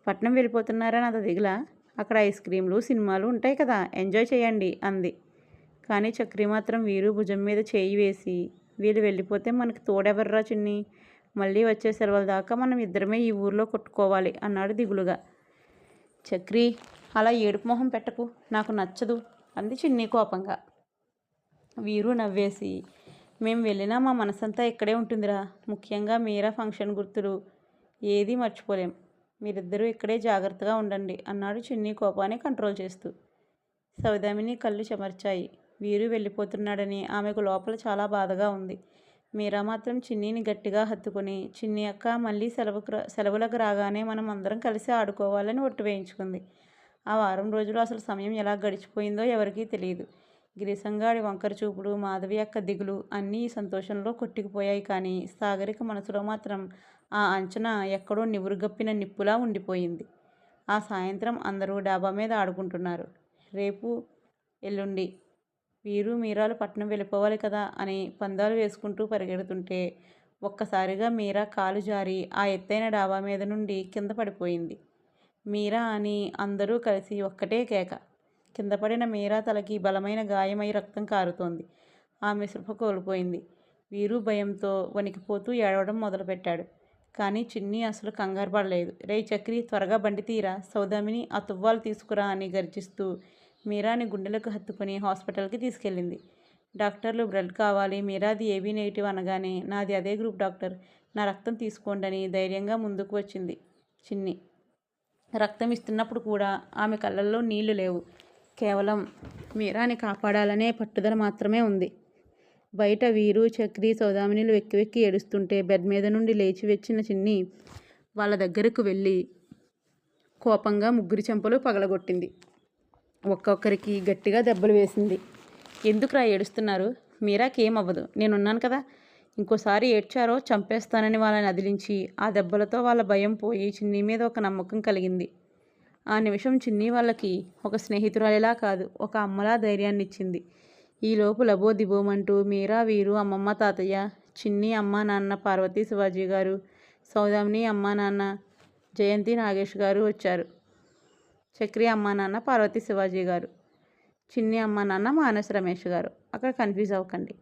పట్నం వెళ్ళిపోతున్నారా నాది దిగులా? అక్కడ ఐస్ క్రీమ్లు, సినిమాలు ఉంటాయి కదా, ఎంజాయ్ చేయండి అంది. కానీ చక్రి మాత్రం వీరు భుజం మీద చేయి వేసి, వీళ్ళు వెళ్ళిపోతే మనకి తోడెవర్రా చిన్ని, మళ్ళీ వచ్చే సెలవుల దాకా మనం ఇద్దరమే ఈ ఊర్లో కొట్టుకోవాలి అన్నాడు దిగులుగా. చక్రి, అలా ఏడుపు మొహం పెట్టకు, నాకు నచ్చదు అంది చిన్ని కోపంగా. వీరు నవ్వేసి, మేం వెళ్ళినా మా మనసంతా ఇక్కడే ఉంటుందిరా, ముఖ్యంగా మీరా ఫంక్షన్ గుర్తులు ఏదీ మర్చిపోలేం, మీరిద్దరూ ఇక్కడే జాగ్రత్తగా ఉండండి అన్నాడు చిన్ని కోపాన్ని కంట్రోల్ చేస్తూ. సౌదామిని కళ్ళు చెమర్చాయి. వీరు వెళ్ళిపోతున్నాడని ఆమెకు లోపల చాలా బాధగా ఉంది. మీరా మాత్రం చిన్నీని గట్టిగా హత్తుకుని, చిన్ని అక్క, మళ్ళీ సెలవులకు రాగానే మనం అందరం కలిసి ఆడుకోవాలని ఒట్టు వేయించుకుంది. ఆ వారం రోజులు అసలు సమయం ఎలా గడిచిపోయిందో ఎవరికీ తెలియదు. గిరిసంగాడి వంకర చూపులు, మాధవి అక్క దిగులు అన్నీ ఈ సంతోషంలో కొట్టుకుపోయాయి. కానీ సాగరిక మనసులో మాత్రం ఆ అంచనా ఎక్కడో నివురుగప్పిన నిప్పులా ఉండిపోయింది. ఆ సాయంత్రం అందరూ డాబా మీద ఆడుకుంటున్నారు. రేపు ఎల్లుండి వీరు, మీరాలు పట్నం వెళ్ళిపోవాలి కదా అని పందాలు వేసుకుంటూ పరిగెడుతుంటే ఒక్కసారిగా మీరా కాలు జారి ఆ ఎత్తైన డాబా మీద నుండి కింద పడిపోయింది. మీరా అని అందరూ కలిసి ఒక్కటే కేక. కింద పడిన మీరా తలకి బలమైన గాయమై రక్తం కారుతోంది. ఆమె స్పృహ కోల్పోయింది. వీరు భయంతో వణికిపోతూ ఏడవడం మొదలుపెట్టాడు. కానీ చిన్ని అసలు కంగారు పడలేదు. రే చక్రి, త్వరగా బండి తీరా, సౌదామిని ఆ తువ్వాలు తీసుకురా అని గర్జిస్తూ మీరాని గుండెలకు హత్తుకుని హాస్పిటల్కి తీసుకెళ్ళింది. డాక్టర్లు బ్లడ్ కావాలి, మీరాది ఏబీ నెగిటివ్ అనగానే నాది అదే గ్రూప్ డాక్టర్, నా రక్తం తీసుకోండి అని ధైర్యంగా ముందుకు వచ్చింది చిన్ని. రక్తం ఇస్తున్నప్పుడు కూడా ఆమె కళ్ళల్లో నీళ్లు లేవు. కేవలం మీరాని కాపాడాలనే పట్టుదల మాత్రమే ఉంది. బయట వీరు, చక్రి, సౌదామినిలు వెక్కి వెక్కి ఏడుస్తుంటే బెడ్ మీద నుండి లేచి వచ్చిన చిన్ని వాళ్ళ దగ్గరకు వెళ్ళి కోపంగా ముగ్గురి చెంపలు పగలగొట్టింది. ఒక్కొక్కరికి గట్టిగా దెబ్బలు వేసింది. ఎందుకురా ఏడుస్తున్నారు? మీరాకేమవ్వదు, నేనున్నాను కదా, ఇంకోసారి ఏడ్చారో చంపేస్తానని వాళ్ళని అదిలించి ఆ దెబ్బలతో వాళ్ళ భయం పోయి చిన్ని మీద ఒక నమ్మకం కలిగింది. ఆ నిమిషం చిన్ని వాళ్ళకి ఒక స్నేహితురాలిలా కాదు, ఒక అమ్మలా ధైర్యాన్నిచ్చింది. ఈలోపు లబోదిబోమంటూ మీరా, వీరు, అమ్మమ్మ, తాతయ్య, చిన్ని అమ్మా నాన్న పార్వతీ శివాజీ గారు, సౌదామిని అమ్మా నాన్న జయంతి నాగేష్ గారు వచ్చారు. చక్రి అమ్మా నాన్న పార్వతీ శివాజీ గారు, చిన్ని అమ్మా నాన్న మానస రమేష్ గారు. అక్కడ కన్ఫ్యూజ్ అవ్వకండి.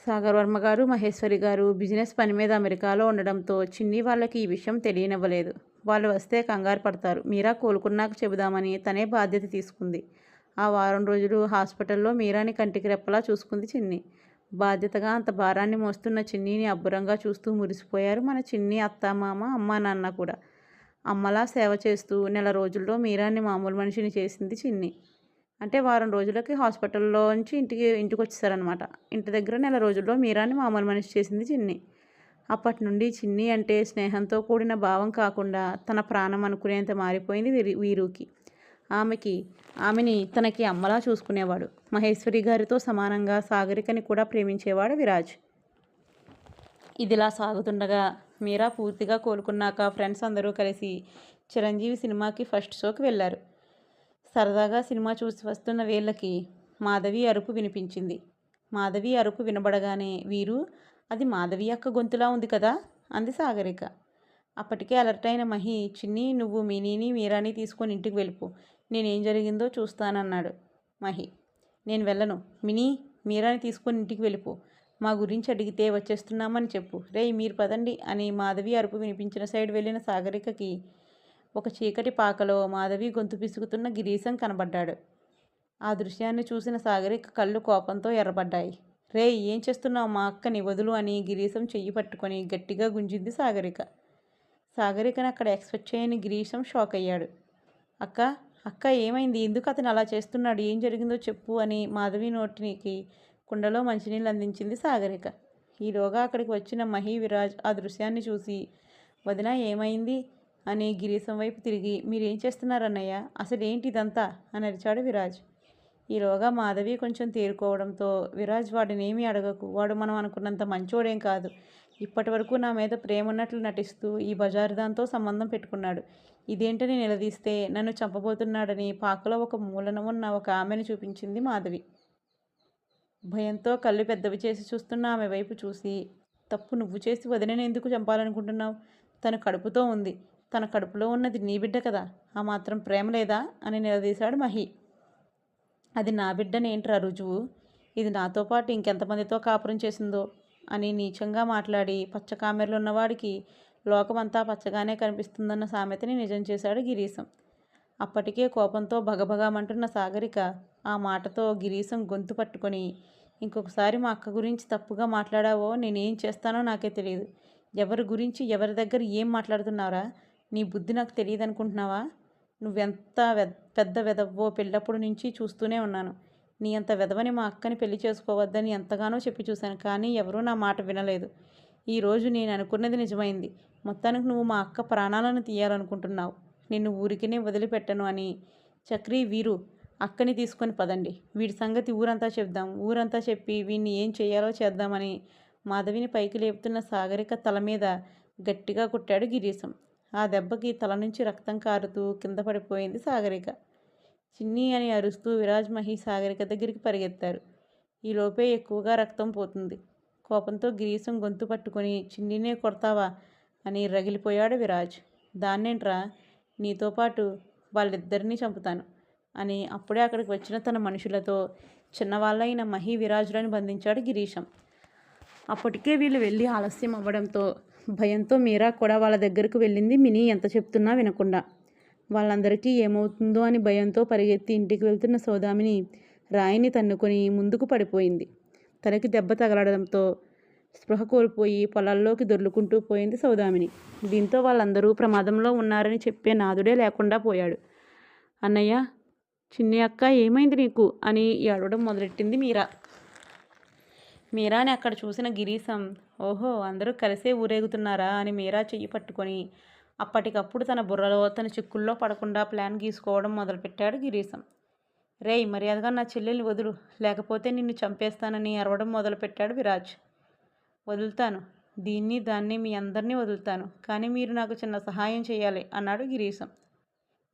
సాగర్ వర్మ గారు, మహేశ్వరి గారు బిజినెస్ పని మీద అమెరికాలో ఉండడంతో చిన్ని వాళ్ళకి ఈ విషయం తెలియనివ్వలేదు. వాళ్ళు వస్తే కంగారు పడతారు, మీరా కోలుకున్నాక చెబుదామని తనే బాధ్యత తీసుకుంది. ఆ వారం రోజులు హాస్పిటల్లో మీరాని కంటికి రెప్పలా చూసుకుంది చిన్ని. బాధ్యతగా అంత భారాన్ని మోస్తున్న చిన్నీని అబ్బురంగా చూస్తూ మురిసిపోయారు మన చిన్ని అత్త, మామ, అమ్మా నాన్న కూడా. అమ్మలా సేవ చేస్తూ నెల రోజుల్లో మీరాన్ని మామూలు మనిషిని చేసింది చిన్ని. అంటే వారం రోజులకి హాస్పిటల్లోంచి ఇంటికి వచ్చేసారనమాట. ఇంటి దగ్గర నెల రోజుల్లో మీరాని మామూలు మనిషి చేసింది చిన్ని. అప్పటి నుండి చిన్ని అంటే స్నేహంతో కూడిన భావం కాకుండా తన ప్రాణం అనుకునేంత మారిపోయింది వీరుకి. ఆమెని తనకి అమ్మలా చూసుకునేవాడు. మహేశ్వరి గారితో సమానంగా సాగరికని కూడా ప్రేమించేవాడు విరాజ్. ఇదిలా సాగుతుండగా మీరా పూర్తిగా కోలుకున్నాక ఫ్రెండ్స్ అందరూ కలిసి చిరంజీవి సినిమాకి ఫస్ట్ షోకి వెళ్ళారు. సరదాగా సినిమా చూసి వస్తున్న వీళ్ళకి మాధవి అరుపు వినిపించింది. మాధవి అరుపు వినబడగానే వీరు, అది మాధవి అక్క గొంతులా ఉంది కదా అంది సాగరిక. అప్పటికే అలర్ట్ అయిన మహి, చిన్ని నువ్వు మినీని మీరాని తీసుకొని ఇంటికి వెళ్ళిపో, నేనేం జరిగిందో చూస్తానన్నాడు. మహి, నేను వెళ్ళను, మినీ మీరాని తీసుకొని ఇంటికి వెళ్ళిపో, మా గురించి అడిగితే వచ్చేస్తున్నామని చెప్పు, రేయ్ మీరు పదండి అని మాధవి అరుపు వినిపించిన సైడ్ వెళ్ళిన సాగరికకి ఒక చీకటి పాకలో మాధవి గొంతు పిసుకుతున్న గిరీశం కనబడ్డాడు. ఆ దృశ్యాన్ని చూసిన సాగరిక కళ్ళు కోపంతో ఎర్రబడ్డాయి. రేయ్ ఏం చేస్తున్నావు, మా అక్కని వదులు అని గిరీశం చెయ్యి పట్టుకొని గట్టిగా గుంజింది సాగరిక. సాగరికను అక్కడ ఎక్స్పెక్ట్ చేయని గిరీశం షాక్ అయ్యాడు. అక్క అక్క ఏమైంది, ఎందుకు అతను అలా చేస్తున్నాడు, ఏం జరిగిందో చెప్పు అని మాధవి నోటికి కుండలో మంచినీళ్ళు అందించింది సాగరిక. ఈలోగా అక్కడికి వచ్చిన మహి, విరాజ్ ఆ దృశ్యాన్ని చూసి వదిన ఏమైంది అని గిరీశం వైపు తిరిగి, మీరేం చేస్తున్నారన్నయ్య, అసలు ఏంటి ఇదంతా అని అరిచాడు విరాజ్. ఈలోగా మాధవి కొంచెం తేరుకోవడంతో, విరాజ్ వాడినేమీ అడగకు, వాడు మనం అనుకున్నంత మంచోడేం కాదు, ఇప్పటి వరకు నా మీద ప్రేమ ఉన్నట్లు నటిస్తూ ఈ బజారుదాంతో సంబంధం పెట్టుకున్నాడు, ఇదేంటని నిలదీస్తే నన్ను చంపబోతున్నాడని పాకలో ఒక మూలన ఉన్న ఒక ఆమెను చూపించింది మాధవి. భయంతో కళ్ళు పెద్దవి చేసి చూస్తున్న ఆమె వైపు చూసి, తప్పు నువ్వు చేసి వదినని ఎందుకు చంపాలనుకుంటున్నావు, తను కడుపుతో ఉంది, తన కడుపులో ఉన్నది నీ బిడ్డ కదా, ఆ మాత్రం ప్రేమ లేదా అని నిలదీశాడు మహి. అది నా బిడ్డనేంట్రా రుజువు, ఇది నాతో పాటు ఇంకెంతమందితో కాపురం చేసిందో అని నీచంగా మాట్లాడి పచ్చకామెర్లు ఉన్నవాడికి లోకమంతా పచ్చగానే కనిపిస్తుందన్న సామెతని నిజం చేశాడు గిరీశం. అప్పటికే కోపంతో భగభగమంటున్న సాగరిక ఆ మాటతో గిరీశం గొంతు పట్టుకొని, ఇంకొకసారి మా అక్క గురించి తప్పుగా మాట్లాడావో నేనేం చేస్తానో నాకే తెలియదు, ఎవరి గురించి ఎవరి దగ్గర ఏం మాట్లాడుతున్నారా, నీ బుద్ధి నాకు తెలియదు అనుకుంటున్నావా, నువ్వెంత పెద్ద వెదవ్వో పెళ్ళప్పుడు నుంచి చూస్తూనే ఉన్నాను, నీ అంత వెదవని మా అక్కని పెళ్లి చేసుకోవద్దని ఎంతగానో చెప్పి చూశాను, కానీ ఎవరూ నా మాట వినలేదు, ఈరోజు నేను అనుకున్నది నిజమైంది, మొత్తానికి నువ్వు మా అక్క ప్రాణాలను తీయాలనుకుంటున్నావు, నిన్ను ఊరికినే వదిలిపెట్టను అని, చక్రి వీరు అక్కని తీసుకొని పదండి, వీడి సంగతి ఊరంతా చెప్దాం, ఊరంతా చెప్పి వీడిని ఏం చేయాలో చేద్దామని మాధవిని పైకి లేపుతున్న సాగరిక తల మీద గట్టిగా కొట్టాడు గిరీశం. ఆ దెబ్బకి తల నుంచి రక్తం కారుతూ కింద పడిపోయింది సాగరిక. చిన్ని అని అరుస్తూ విరాజ్, మహి సాగరిక దగ్గరికి పరిగెత్తారు. ఈలోపే ఎక్కువగా రక్తం పోతుంది. కోపంతో గిరీశం గొంతు పట్టుకొని, చిన్నినే కొడతావా అని రగిలిపోయాడు విరాజ్. దాన్నేంట్రా, నీతో పాటు వాళ్ళిద్దరినీ చంపుతాను అని అప్పుడే అక్కడికి వచ్చిన తన మనుషులతో చిన్నవాళ్ళైన మహి, విరాజులను బంధించాడు గిరీశం. అప్పటికే వీళ్ళు వెళ్ళి ఆలస్యం అవ్వడంతో భయంతో మీరా కూడా వాళ్ళ దగ్గరకు వెళ్ళింది. మినీ ఎంత చెప్తున్నా వినకుండా. వాళ్ళందరికీ ఏమవుతుందో అని భయంతో పరిగెత్తి ఇంటికి వెళ్తున్న సౌదామిని రాయిని తన్నుకొని ముందుకు పడిపోయింది. తనకి దెబ్బ తగలడంతో స్పృహ కోల్పోయి పొలాల్లోకి దొర్లుకుంటూ పోయింది సౌదామిని. దీంతో వాళ్ళందరూ ప్రమాదంలో ఉన్నారని చెప్పే నాదుడే లేకుండా పోయాడు. అన్నయ్య, చిన్ని అక్క ఏమైంది నీకు అని ఏడవడం మొదలెట్టింది మీరా. మీరాని అక్కడ చూసిన గిరీశం, ఓహో అందరూ కలిసే ఊరేగుతున్నారా అని మీరా చెయ్యి పట్టుకొని అప్పటికప్పుడు తన బుర్రలో తన చిక్కుల్లో పడకుండా ప్లాన్ గీసుకోవడం మొదలుపెట్టాడు గిరీశం. రేయ్ మర్యాదగా నా చెల్లెల్ని వదులు, లేకపోతే నిన్ను చంపేస్తానని అరవడం మొదలుపెట్టాడు విరాజ్. వదులుతాను, దీన్ని దాన్ని మీ అందరినీ వదులుతాను, కానీ మీరు నాకు చిన్న సహాయం చేయాలి అన్నాడు గిరీశం.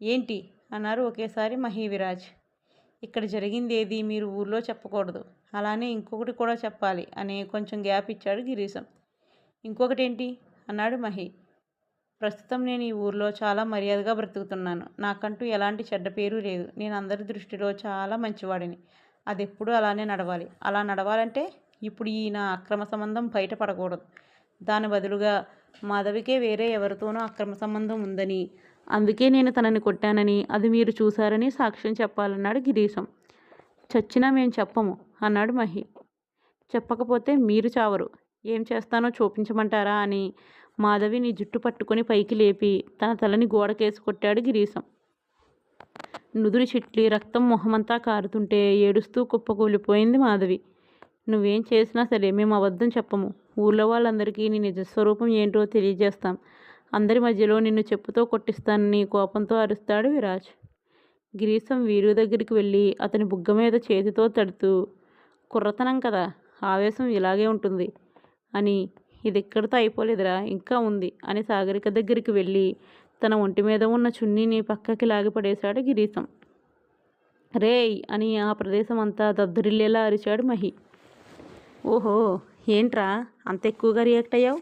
ఏంటి అన్నారు ఒకేసారి మహి, విరాజ్. ఇక్కడ జరిగింది ఏది మీరు ఊర్లో చెప్పకూడదు, అలానే ఇంకొకటి కూడా చెప్పాలి అని కొంచెం గ్యాప్ ఇచ్చాడు గిరీశం. ఇంకొకటేంటి అన్నాడు మహి. ప్రస్తుతం నేను ఈ ఊర్లో చాలా మర్యాదగా బ్రతుకుతున్నాను, నాకంటూ ఎలాంటి చెడ్డ పేరు లేదు, నేను అందరి దృష్టిలో చాలా మంచివాడిని, అది ఎప్పుడూ అలానే నడవాలి, అలా నడవాలంటే ఇప్పుడు ఈ నా అక్రమ సంబంధం బయటపడకూడదు, దాని బదులుగా మాధవికే వేరే ఎవరితోనో అక్రమ సంబంధం ఉందని, అందుకే నేను తనని కొట్టానని అది మీరు చూశారని సాక్ష్యం చెప్పాలన్నాడు గిరీశం. చచ్చినా మేము చెప్పము అన్నాడు మహి. చెప్పకపోతే మీరు చావరు, ఏం చేస్తానో చూపించమంటారా అని మాధవిని జుట్టు పట్టుకొని పైకి లేపి తన తలని గోడకేసి కొట్టాడు గిరీశం. నుదురు చిట్లి రక్తం మొహమంతా కారుతుంటే ఏడుస్తూ కుప్పకూలిపోయింది మాధవి. నువ్వేం చేసినా సరే మేము అబద్ధం చెప్పము, ఊళ్ళో వాళ్ళందరికీ నీ నిజస్వరూపం ఏంటో తెలియజేస్తాం, అందరి మధ్యలో నిన్ను చెప్పుతో కొట్టిస్తానని కోపంతో అరుస్తాడు విరాజ్. గిరీశం వీరు దగ్గరికి వెళ్ళి అతని బుగ్గ మీద చేతితో తడుతూ, కుర్రతనం కదా, ఆవేశం ఇలాగే ఉంటుంది అని ఇది ఇక్కడితో అయిపోలేదురా, ఇంకా ఉంది అని సాగరిక దగ్గరికి వెళ్ళి తన ఒంటి మీద ఉన్న చున్నీని పక్కకి లాగి పడేశాడు గిరీశం. రేయ్ అని ఆ ప్రదేశం అంతా దద్దురిల్లేలా అరిచాడు మహి. ఓహో, ఏంట్రా అంత ఎక్కువగా రియాక్ట్ అయ్యావు?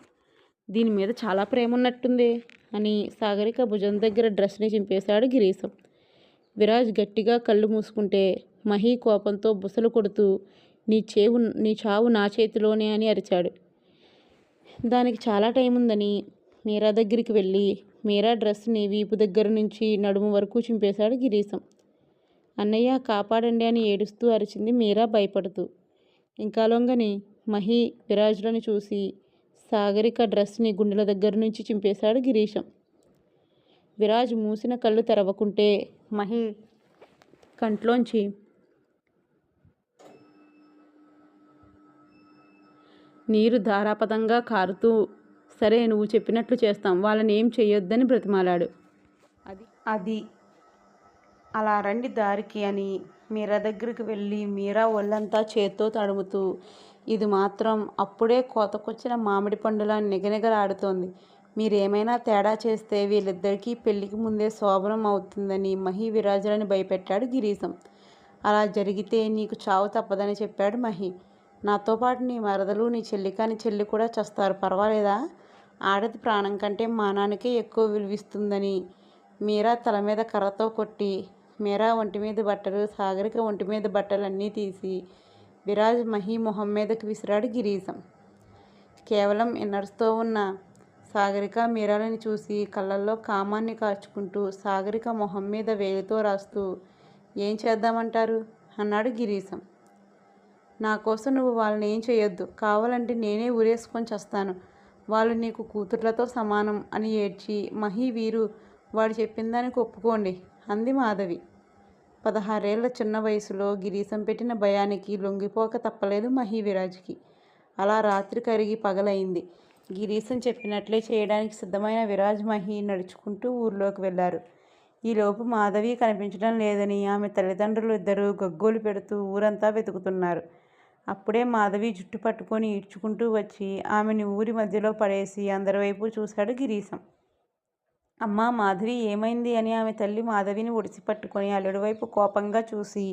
దీని మీద చాలా ప్రేమ ఉన్నట్టుంది అని సాగరిక భుజం దగ్గర డ్రెస్ని చింపేశాడు గిరీశం. విరాజ్ గట్టిగా కళ్ళు మూసుకుంటే మహి కోపంతో బుసలు కొడుతూ నీ చావు నా చేతిలోనే అని అరిచాడు. దానికి చాలా టైం ఉందని మీరా దగ్గరికి వెళ్ళి మీరా డ్రెస్ని వీపు దగ్గర నుంచి నడుము వరకు చింపేశాడు గిరీశం. అన్నయ్య కాపాడండి అని ఏడుస్తూ అరిచింది మీరా భయపడుతూ. ఇంకా లొంగని మహి విరాజులను చూసి సాగరిక డ్రెస్ని గుండెల దగ్గర నుంచి చింపేశాడు గిరీశం. విరాజ్ మూసిన కళ్ళు తెరవకుంటే మహి కంట్లోంచి నీరు ధారాపదంగా కారుతూ సరే నువ్వు చెప్పినట్లు చేస్తాం, వాళ్ళని ఏం చెయ్యొద్దని బ్రతిమాలాడు. అది అలా రండి దారికి అని మీరా దగ్గరికి వెళ్ళి మీరా ఒళ్ళంతా చేత్తో తడుముతూ ఇది మాత్రం అప్పుడే కోతకొచ్చిన మామిడి పండులా నిగనిగలాడుతోంది. మీరేమైనా తేడా చేస్తే వీళ్ళిద్దరికీ పెళ్లికి ముందే శోభనం అవుతుందని మహి విరాజులని భయపెట్టాడు గిరీశం. అలా జరిగితే నీకు చావు తప్పదని చెప్పాడు మహి. నాతో పాటు నీ మరదలు నీ చెల్లి కాని చెల్లి కూడా చస్తారు, పర్వాలేదా? ఆడది ప్రాణం కంటే మానానికే ఎక్కువ విలువిస్తుందని మీరా తల మీద కర్రతో కొట్టి మీరా ఒంటి మీద బట్టలు సాగరిక ఒంటి మీద బట్టలన్నీ తీసి విరాజ్ మహి మొహం మీదకి విసిరాడు గిరీశం. కేవలం ఇన్నర్స్తో ఉన్న సాగరిక మీరాలని చూసి కళ్ళల్లో కామాన్ని కాచుకుంటూ సాగరిక మొహం మీద వేలితో రాస్తూ ఏం చేద్దామంటారు అన్నాడు గిరీశం. నా కోసం నువ్వు వాళ్ళని ఏం చేయొద్దు, కావాలంటే నేనే ఊరేసుకొని చస్తాను, వాళ్ళు నీకు కూతుర్లతో సమానం అని ఏడ్చి మహి వీరు వాడు చెప్పిన దానికి ఒప్పుకోండి అంది మాధవి. 16 ఏళ్ల చిన్న వయసులో గిరీశం పెట్టిన భయానికి లొంగిపోక తప్పలేదు మహి విరాజ్కి. అలా రాత్రి కరిగి పగలైంది. గిరీశం చెప్పినట్లే చేయడానికి సిద్ధమైన విరాజ్ మహి నడుచుకుంటూ ఊర్లోకి వెళ్లారు. ఈలోపు మాధవి కనిపించడం లేదని ఆమె తల్లిదండ్రులు ఇద్దరూ గగ్గోలు పెడుతూ ఊరంతా వెతుకుతున్నారు. అప్పుడే మాధవి జుట్టు పట్టుకొని ఈడ్చుకుంటూ వచ్చి ఆమెని ఊరి మధ్యలో పడేసి అందరి వైపు చూశాడు గిరీశం. అమ్మా మాధవి ఏమైంది అని ఆమె తల్లి మాధవిని ఒడిసి పట్టుకొని అల్లుడి వైపు కోపంగా చూసి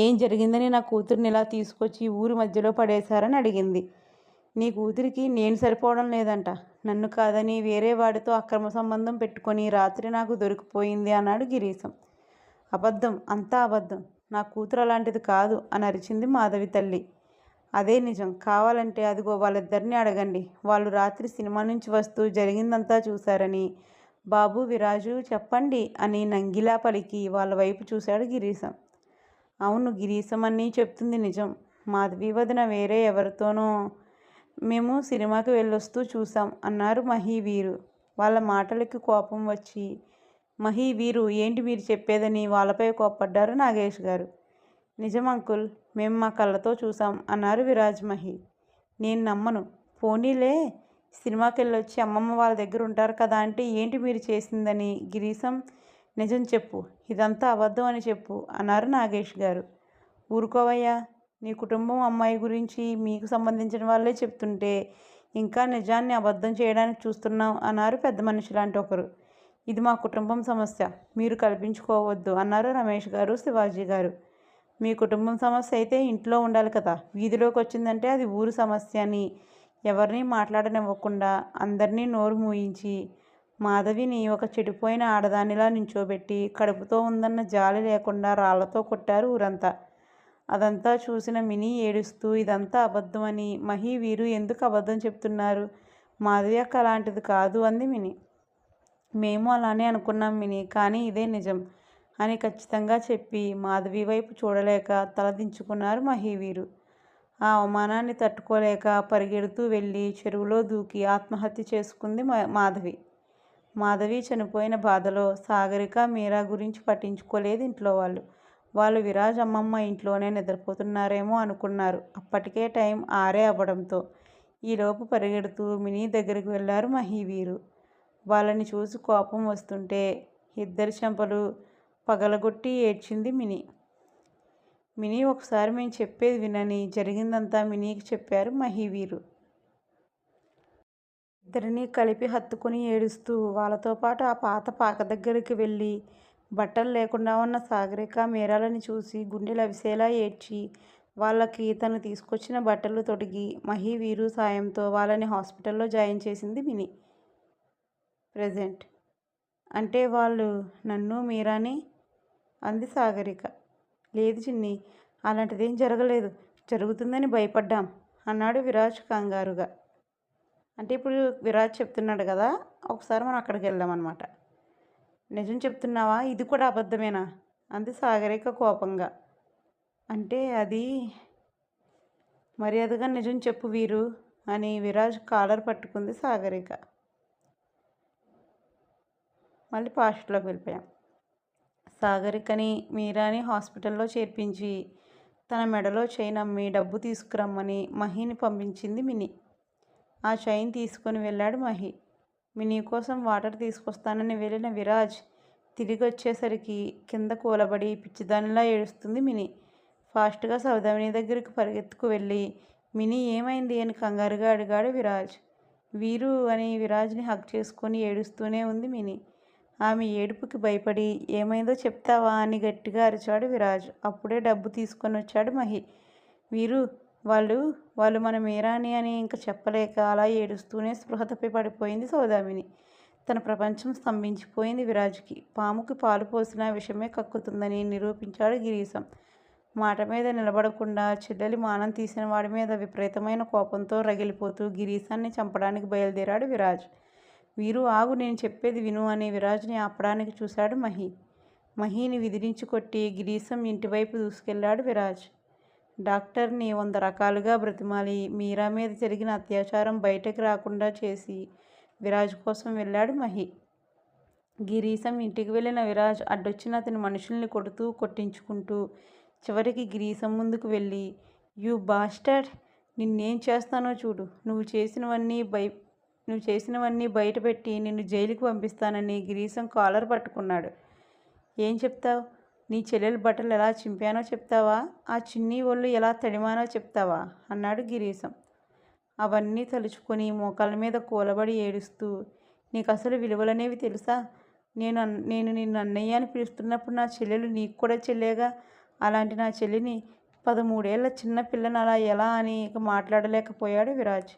ఏం జరిగిందని నా కూతురిని ఇలా తీసుకొచ్చి ఊరి మధ్యలో పడేశారని అడిగింది. నీ కూతురికి నేను సరిపోవడం లేదంట, నన్ను కాదని వేరే వాడితో అక్రమ సంబంధం పెట్టుకొని రాత్రి నాకు దొరికిపోయింది అన్నాడు గిరీశం. అబద్ధం, అంతా అబద్ధం, నా కూతురు అలాంటిది కాదు అని అరిచింది మాధవి తల్లి. అదే నిజం, కావాలంటే అదిగో వాళ్ళిద్దరిని అడగండి, వాళ్ళు రాత్రి సినిమా నుంచి వస్తూ జరిగిందంతా చూశారని. బాబు విరాజు చెప్పండి అని నంగిలా పలికి వాళ్ళ వైపు చూశాడు గిరీశం. అవును, గిరీశం అన్నీ చెప్తుంది నిజం, మాధవి వదిన వేరే ఎవరితోనో మేము సినిమాకి వెళ్ళొస్తూ చూసాం అన్నారు మహి వీరు. వాళ్ళ మాటలకి కోపం వచ్చి మహి వీరు ఏంటి మీరు చెప్పేదని వాళ్ళపై కోప్పడ్డారు నాగేష్ గారు. నిజం అంకుల్, మేము మా కళ్ళతో చూసాం అన్నారు విరాజ్ మహి. నేను నమ్మను, పోనీలే సినిమాకి వెళ్ళొచ్చి అమ్మమ్మ వాళ్ళ దగ్గర ఉంటారు కదా అంటే ఏంటి మీరు చేసిందని గిరీశం. నిజం చెప్పు, ఇదంతా అబద్ధం అని చెప్పు అన్నారు నాగేష్ గారు. ఊరుకోవయ్యా, నీ కుటుంబం అమ్మాయి గురించి మీకు సంబంధించిన వాళ్ళే చెప్తుంటే ఇంకా నిజాన్ని అబద్ధం చేయడానికి చూస్తున్నాం అన్నారు పెద్ద మనిషి లాంటి ఒకరు. ఇది మా కుటుంబం సమస్య, మీరు కల్పించుకోవద్దు అన్నారు రమేష్ గారు శివాజీ గారు. మీ కుటుంబం సమస్య అయితే ఇంట్లో ఉండాలి కదా, వీధిలోకి వచ్చిందంటే అది ఊరు సమస్య అని ఎవరిని మాట్లాడనివ్వకుండా అందరినీ నోరు మూయించి మాధవిని ఒక చెడిపోయిన ఆడదానిలా నించోబెట్టి కడుపుతో ఉందన్న జాలి లేకుండా రాళ్లతో కొట్టారు ఊరంతా. అదంతా చూసిన మినీ ఏడుస్తూ ఇదంతా అబద్ధం అని మహి వీరు ఎందుకు అబద్ధం చెప్తున్నారు, మాధవి అక్క అలాంటిది కాదు అంది మినీ. మేము అలానే అనుకున్నాం మినీ, కానీ ఇదే నిజం అని ఖచ్చితంగా చెప్పి మాధవి వైపు చూడలేక తలదించుకున్నారు మహి వీరు. ఆ అవమానాన్ని తట్టుకోలేక పరిగెడుతూ వెళ్ళి చెరువులో దూకి ఆత్మహత్య చేసుకుంది మాధవి. మాధవి చనిపోయిన బాధలో సాగరిక మీరా గురించి పట్టించుకోలేదు ఇంట్లో వాళ్ళు. వాళ్ళు విరాజ్ అమ్మమ్మ ఇంట్లోనే నిద్రపోతున్నారేమో అనుకున్నారు. అప్పటికే టైం 6 అవ్వడంతో ఈలోపు పరిగెడుతూ మినీ దగ్గరికి వెళ్ళారు మహి వీరు. వాళ్ళని చూసి కోపం వస్తుంటే ఇద్దరి చెంపలు పగలగొట్టి ఏడ్చింది మినీ. మినీ ఒకసారి మేము చెప్పేది వినని జరిగిందంతా మినీకి చెప్పారు మహి వీరు. ఇద్దరినీ కలిపి హత్తుకుని ఏడుస్తూ వాళ్ళతో పాటు ఆ పాత పాక దగ్గరికి వెళ్ళి బట్టలు లేకుండా ఉన్న సాగరిక మీరాలని చూసి గుండెలు అవిసేలా ఏడ్చి వాళ్ళకి తను తీసుకొచ్చిన బట్టలు తొడిగి మహి వీరు సాయంతో వాళ్ళని హాస్పిటల్లో జాయిన్ చేసింది మినీ. ప్రెజెంట్ అంటే వాళ్ళు నన్ను మీరాని అంది సాగరిక. లేదు చిన్ని, అలాంటిదేం జరగలేదు, జరుగుతుందని భయపడ్డాం అన్నాడు విరాజ్ కంగారుగా. అంటే ఇప్పుడు విరాజ్ చెప్తున్నాడు కదా, ఒకసారి మనం అక్కడికి వెళ్దామన్నమాట. నిజం చెప్తున్నావా, ఇది కూడా అబద్ధమేనా అంది సాగరిక కోపంగా. అంటే అది మర్యాదగా నిజం చెప్పు వీరు అని విరాజ్ కాలర్ పట్టుకుంది సాగరిక. మళ్ళీ పాస్ట్లోకి వెళ్ళిపోయాం. సాగరికని మీరాని హాస్పిటల్లో చేర్పించి తన మెడలో చైన్ అమ్మి డబ్బు తీసుకురమ్మని మహిని పంపించింది మినీ. ఆ చైన్ తీసుకొని వెళ్ళాడు మహి. మినీ కోసం వాటర్ తీసుకొస్తానని వెళ్ళిన విరాజ్ తిరిగి వచ్చేసరికి కింద కూలబడి పిచ్చిదానిలా ఏడుస్తుంది మినీ. ఫాస్ట్గా సౌదామిని దగ్గరికి పరిగెత్తుకు వెళ్ళి మినీ ఏమైంది అని కంగారుగా అడిగాడు విరాజ్. వీరు అని విరాజ్ని హగ్ చేసుకొని ఏడుస్తూనే ఉంది మినీ. ఆమె ఏడుపుకి భయపడి ఏమైందో చెప్తావా అని గట్టిగా అరిచాడు విరాజ్. అప్పుడే డబ్బు తీసుకొని వచ్చాడు మహి. వీరు వాళ్ళు మన మీరాని అని ఇంక చెప్పలేక అలా ఏడుస్తూనే స్పృహ తప్పి పడిపోయింది సౌదామిని. తన ప్రపంచం స్తంభించిపోయింది విరాజ్కి. పాముకి పాలు పోసినా విషమే కక్కుతుందని నిరూపించాడు గిరీశం. మాట మీద నిలబడకుండా చెల్లెలి మానం తీసిన వాడి మీద విపరీతమైన కోపంతో రగిలిపోతూ గిరీశాన్ని చంపడానికి బయలుదేరాడు విరాజ్. వీరు ఆగు, నేను చెప్పేది విను అని విరాజ్ని ఆపడానికి చూశాడు మహి. మహిని విదిరించి కొట్టి గిరీశం ఇంటివైపు దూసుకెళ్లాడు విరాజ్. డాక్టర్ని 100 రకాలుగా బ్రతిమాలి మీరా మీద జరిగిన అత్యాచారం బయటకు రాకుండా చేసి విరాజ్ కోసం వెళ్ళాడు మహి. గిరీశం ఇంటికి వెళ్ళిన విరాజ్ అడ్డొచ్చిన అతని మనుషుల్ని కొడుతూ కొట్టించుకుంటూ చివరికి గిరీశం ముందుకు వెళ్ళి, యూ బాస్టర్డ్, నిన్నేం చేస్తానో చూడు, నువ్వు చేసినవన్నీ బయటపెట్టి నిన్ను జైలుకి పంపిస్తానని గిరీశం కాలర్ పట్టుకున్నాడు. ఏం చెప్తావు? నీ చెల్లెలు బట్టలు ఎలా చింపానో చెప్తావా? ఆ చిన్ని ఒళ్ళు ఎలా తడిమానో చెప్తావా అన్నాడు గిరీశం. అవన్నీ తలుచుకొని మోకాళ్ళ మీద కూలబడి ఏడుస్తూ, నీకు అసలు విలువలనేవి తెలుసా? నేను నిన్ను అన్నయ్య అని పిలుస్తున్నప్పుడు నా చెల్లెలు నీకు కూడా చెల్లేగా. అలాంటి నా చెల్లిని 13 ఏళ్ల చిన్న పిల్లని అలా ఎలా అని ఇక మాట్లాడలేకపోయాడు విరాజ్.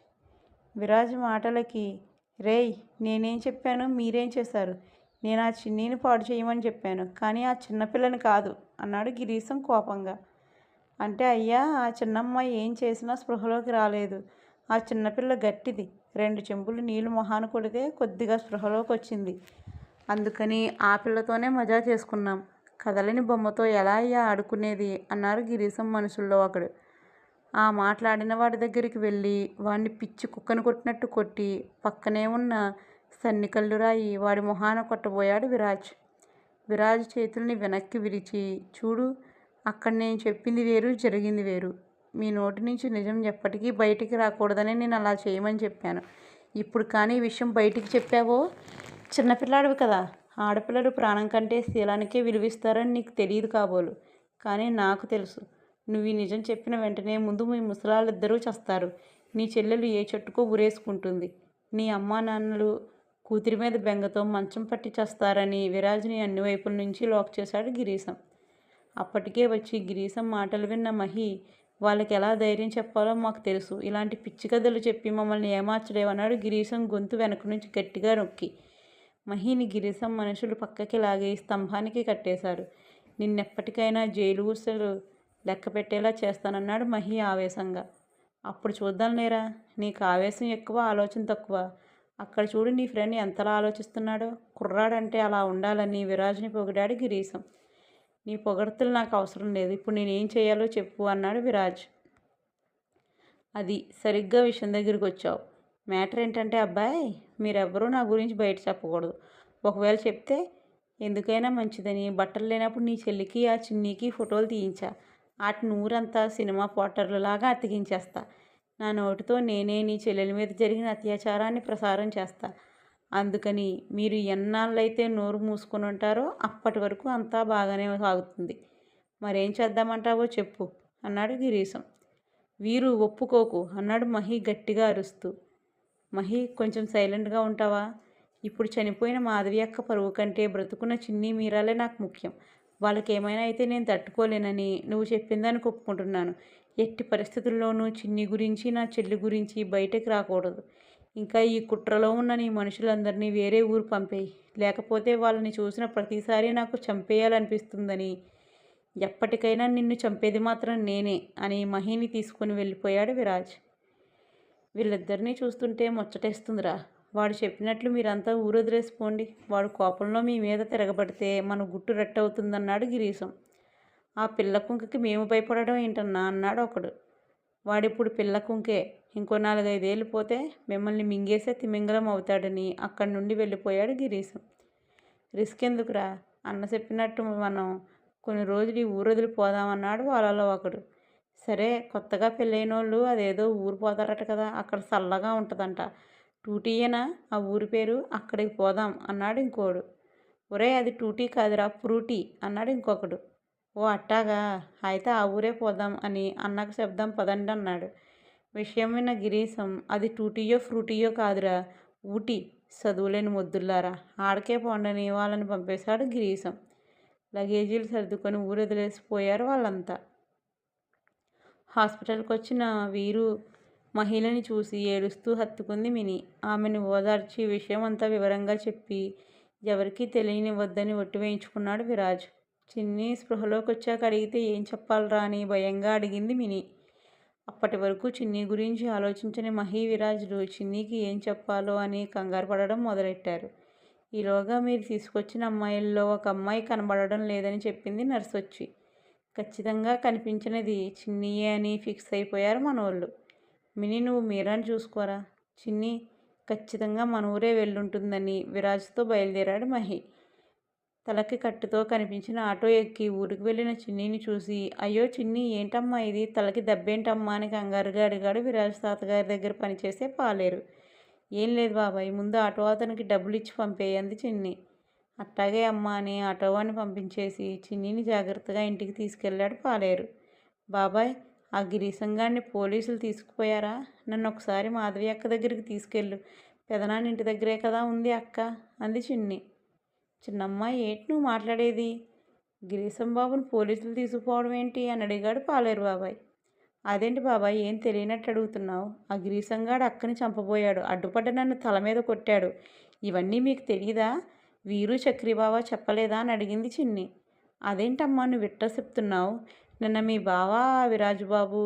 విరాజ్ మాటలకి, రేయ్ నేనేం చెప్పాను, మీరేం చేశారు? నేను ఆ చిన్నీని పాడు చేయమని చెప్పాను, కానీ ఆ చిన్నపిల్లని కాదు అన్నాడు గిరీశం కోపంగా. అంటే అయ్యా, ఆ చిన్నమ్మాయి ఏం చేసినా స్పృహలోకి రాలేదు. ఆ చిన్నపిల్ల గట్టిది, 2 చెంబులు నీళ్లు మొహాన కొడితే కొద్దిగా స్పృహలోకి వచ్చింది. అందుకని ఆ పిల్లతోనే మజా చేసుకున్నాం. కదలని బొమ్మతో ఎలా అయ్యా ఆడుకునేది అన్నారు గిరీశం మనుషుల్లో ఒకడు. ఆ మాట్లాడిన వాడి దగ్గరికి వెళ్ళి వాడిని పిచ్చి కుక్కను కొట్టినట్టు కొట్టి పక్కనే ఉన్న సన్నికల్లు రాయి వాడి మొహాన కొట్టబోయాడు విరాజ్. విరాజ్ చేతుల్ని వెనక్కి విరిచి, చూడు, అక్కడ నేను చెప్పింది వేరు, జరిగింది వేరు. మీ నోటి నుంచి నిజం ఎప్పటికీ బయటికి రాకూడదని నేను అలా చేయమని చెప్పాను. ఇప్పుడు కానీ ఈ విషయం బయటికి చెప్పావో, చిన్నపిల్లాడివి కదా, ఆడపిల్లలు ప్రాణం కంటే శీలానికే విలువిస్తారని నీకు తెలియదు కాబోలు. కానీ నాకు తెలుసు. నువ్వు ఈ నిజం చెప్పిన వెంటనే ముందు మీ ముసలాళ్ళిద్దరూ చస్తారు. నీ చెల్లెలు ఏ చెట్టుకో ఉరేసుకుంటుంది. నీ అమ్మా నాన్నలు కూతురి మీద బెంగతో మంచం పట్టి చేస్తారని విరాజ్ని అన్ని వైపుల నుంచి లాక్ చేశాడు గిరీశం. అప్పటికే వచ్చి గిరీశం మాటలు విన్న మహి, వాళ్ళకి ఎలా ధైర్యం చెప్పాలో మాకు తెలుసు, ఇలాంటి పిచ్చి కథలు చెప్పి మమ్మల్ని ఏమార్చలేవన్నాడు గిరీశం గొంతు వెనక నుంచి గట్టిగా నొక్కి. మహిని గిరీశం మనుషులు పక్కకి లాగి స్తంభానికి కట్టేశారు. నిన్నెప్పటికైనా జైలు ఊసలు లెక్క పెట్టేలా చేస్తానన్నాడు మహి ఆవేశంగా. అప్పుడు చూద్దాం లేరా, నీకు ఆవేశం ఎక్కువ, ఆలోచన తక్కువ. అక్కడ చూడు నీ ఫ్రెండ్ ఎంతలా ఆలోచిస్తున్నాడో. కుర్రాడంటే అలా ఉండాలని విరాజ్ని పొగిడాడు గిరీశం. నీ పొగడ్తలు నాకు అవసరం లేదు, ఇప్పుడు నేనేం చేయాలో చెప్పు అన్నాడు విరాజ్. అది సరిగ్గా విషయం దగ్గరికి వచ్చావు. మ్యాటర్ ఏంటంటే అబ్బాయి, మీరెవ్వరూ నా గురించి బయట చెప్పకూడదు. ఒకవేళ చెప్తే ఎందుకైనా మంచిదని బట్టలు లేనప్పుడు నీ చెల్లికి ఆ చిన్నీకి ఫోటోలు తీయించా. వాటిని ఊరంతా సినిమా పోస్టర్లలాగా అతికించేస్తా. నా నోటితో నేనే నీ చెల్లెల మీద జరిగిన అత్యాచారాన్ని ప్రసారం చేస్తా. అందుకని మీరు ఎన్నాళ్ళైతే నోరు మూసుకొని ఉంటారో అప్పటి వరకు అంతా బాగానే సాగుతుంది. మరేం చేద్దామంటావో చెప్పు అన్నాడు గిరీశం. వీరు ఒప్పుకోకు అన్నాడు మహి గట్టిగా అరుస్తూ. మహి కొంచెం సైలెంట్గా ఉంటావా? ఇప్పుడు చనిపోయిన మాధవి అక్క పరువు కంటే బ్రతుకున్న చిన్ని మీరాలే నాకు ముఖ్యం. వాళ్ళకి ఏమైనా అయితే నేను తట్టుకోలేనని నువ్వు చెప్పిందానికి ఒప్పుకుంటున్నాను. ఎట్టి పరిస్థితుల్లోనూ చిన్ని గురించి నా చెల్లి గురించి బయటకు రాకూడదు. ఇంకా ఈ కుట్రలో ఉన్న నీ మనుషులందరినీ వేరే ఊరు పంపేయి. లేకపోతే వాళ్ళని చూసిన ప్రతిసారి నాకు చంపేయాలనిపిస్తుందని, ఎప్పటికైనా నిన్ను చంపేది మాత్రం నేనే అని మహిని తీసుకుని వెళ్ళిపోయాడు విరాజ్. వీళ్ళిద్దరినీ చూస్తుంటే ముచ్చటేస్తుందిరా. వాడు చెప్పినట్లు మీరంతా ఊరొదిలేసిపోండి. వాడు కోపంలో మీ మీద తిరగబడితే మన గుట్టు రట్టవుతుందన్నాడు గిరీశం. ఆ పిల్ల కుంకకి మేము భయపడడం ఏంటన్నా అన్నాడు ఒకడు. వాడిప్పుడు పిల్ల కుంకే. ఇంకో 4-5 ఏళ్ళు పోతే మిమ్మల్ని మింగేసే తిమింగలం అవుతాడని అక్కడి నుండి వెళ్ళిపోయాడు గిరీశం. రిస్క్ ఎందుకురా, అన్న చెప్పినట్టు మనం కొన్ని రోజులు ఈ ఊరొదిలిపోదామన్నాడు వాళ్ళలో ఒకడు. సరే, కొత్తగా పెళ్ళైనోళ్ళు అదేదో ఊరు పోతారట కదా, అక్కడ చల్లగా ఉంటుందంట. టూటీయేనా ఆ ఊరి పేరు? అక్కడికి పోదాం అన్నాడు ఇంకోడు. ఒరే, అది టూటీ కాదురా, ఫ్రూటీ అన్నాడు ఇంకొకడు. ఓ అట్టాగా, అయితే ఆ ఊరే పోదాం అని అన్నకు శబ్దం పదండి అన్నాడు. విషయం విన్న గిరీశం, అది టూటీయో ఫ్రూటీయో కాదురా, ఊటీ, చదువులేని మొద్దుల్లారా, ఆడకే పోండని వాళ్ళని పంపేశాడు గిరీశం. లగేజీలు సర్దుకొని ఊరొదిలేసిపోయారు వాళ్ళంతా. హాస్పిటల్కి వచ్చిన వీరు మహిళని చూసి ఏడుస్తూ హత్తుకుంది మిని. ఆమెను ఓదార్చి విషయం అంతా వివరంగా చెప్పి ఎవరికీ తెలియనివ్వద్దని ఒట్టు వేయించుకున్నాడు విరాజ్. చిన్ని స్పృహలోకి వచ్చాక అడిగితే ఏం చెప్పాలరా అని భయంగా అడిగింది మిని. అప్పటి వరకు చిన్ని గురించి ఆలోచించని మహి, విరాజ్లు చిన్నికి ఏం చెప్పాలో అని కంగారు పడడం మొదలెట్టారు. ఈలోగా మీరు తీసుకొచ్చిన అమ్మాయిల్లో ఒక అమ్మాయి కనబడడం లేదని చెప్పింది నర్సు వచ్చి. ఖచ్చితంగా కనిపించినది చిన్నీయే అని ఫిక్స్ అయిపోయారు మనోళ్ళు. మిని, నువ్వు మీరాని చూసుకోరా, చిన్ని ఖచ్చితంగా మన ఊరే వెళ్ళుంటుందని విరాజ్తో బయలుదేరాడు మహి. తలకి కట్టుతో కనిపించిన ఆటో ఎక్కి ఊరికి వెళ్ళిన చిన్నీని చూసి, అయ్యో చిన్ని, ఏంటమ్మా ఇది, తలకి దెబ్బేంటమ్మా అని కంగారుగా అడిగాడు విరాజ్ తాతగారి దగ్గర పనిచేసే పాలేరు. ఏం లేదు బాబాయ్, ముందు ఆటో అతనికి డబ్బులు ఇచ్చి పంపేయంది చిన్ని. అట్టాగే అమ్మ అని ఆటోవాన్ని పంపించేసి చిన్నిని జాగ్రత్తగా ఇంటికి తీసుకెళ్ళాడు పాలేరు. బాబాయ్, ఆ గిరీశంగాడిని పోలీసులు తీసుకుపోయారా? నన్ను ఒకసారి మాధవి అక్క దగ్గరికి తీసుకెళ్ళు. పెదనాన్న ఇంటి దగ్గరే కదా ఉంది అక్క అంది చిన్ని. చిన్నమ్మ, ఏంటి నువ్వు మాట్లాడేది? గిరీశం బాబుని పోలీసులు తీసుకుపోవడం ఏంటి అని అడిగాడు పాలేరు బాబాయ్. అదేంటి బాబాయ్, ఏం తెలియనట్టు అడుగుతున్నావు? ఆ గిరీశంగాడు అక్కని చంపబోయాడు, అడ్డుపడ్డ నన్ను తల మీద కొట్టాడు. ఇవన్నీ మీకు తెలియదా? వీరు చక్రిబావ చెప్పలేదా అని అడిగింది చిన్ని. అదేంటమ్మా నువ్వు ఇట్ట చెప్తున్నావు? నిన్న మీ బావ విరాజుబాబు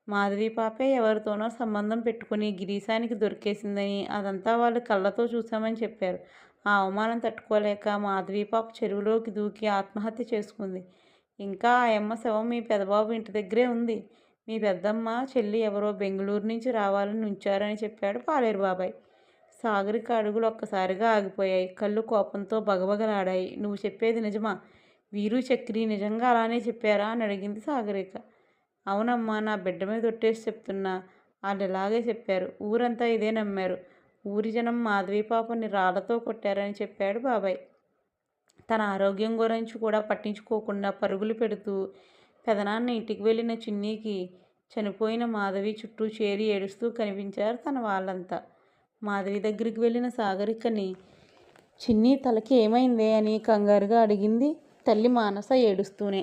మాధవి పాపే ఎవరితోనో సంబంధం పెట్టుకుని గిరీశానికి దొరికేసిందని, అదంతా వాళ్ళు కళ్ళతో చూసామని చెప్పారు. ఆ అవమానం తట్టుకోలేక మాధవి పాప చెరువులోకి దూకి ఆత్మహత్య చేసుకుంది. ఇంకా ఆ అమ్మ శవం మీ పెదబాబు ఇంటి దగ్గరే ఉంది. మీ పెద్దమ్మ చెల్లి ఎవరో బెంగళూరు నుంచి రావాలని ఉంచారని చెప్పాడు పాలేరు బాబాయ్. సాగరిక అడుగులు ఒక్కసారిగా ఆగిపోయాయి. కళ్ళు కోపంతో బగబగలాడాయి. నువ్వు చెప్పేది నిజమా? వీరు చక్రి నిజంగా అలానే చెప్పారా అని అడిగింది సాగరిక. అవునమ్మా, నా బిడ్డ మీద ఒట్టేసి చెప్తున్నా, వాళ్ళు ఇలాగే చెప్పారు. ఊరంతా ఇదే నమ్మారు. ఊరి జనం మాధవి పాపని రాళ్లతో కొట్టారని చెప్పాడు బాబాయ్. తన ఆరోగ్యం గురించి కూడా పట్టించుకోకుండా పరుగులు పెడుతూ పెదనాన్న ఇంటికి వెళ్ళిన చిన్నీకి చనిపోయిన మాధవి చుట్టూ చేరి ఏడుస్తూ కనిపించారు తన వాళ్ళంతా. మాధవి దగ్గరికి వెళ్ళిన సాగరికని చిన్ని తలకి ఏమైందే అని కంగారుగా అడిగింది తల్లి మానస ఏడుస్తూనే.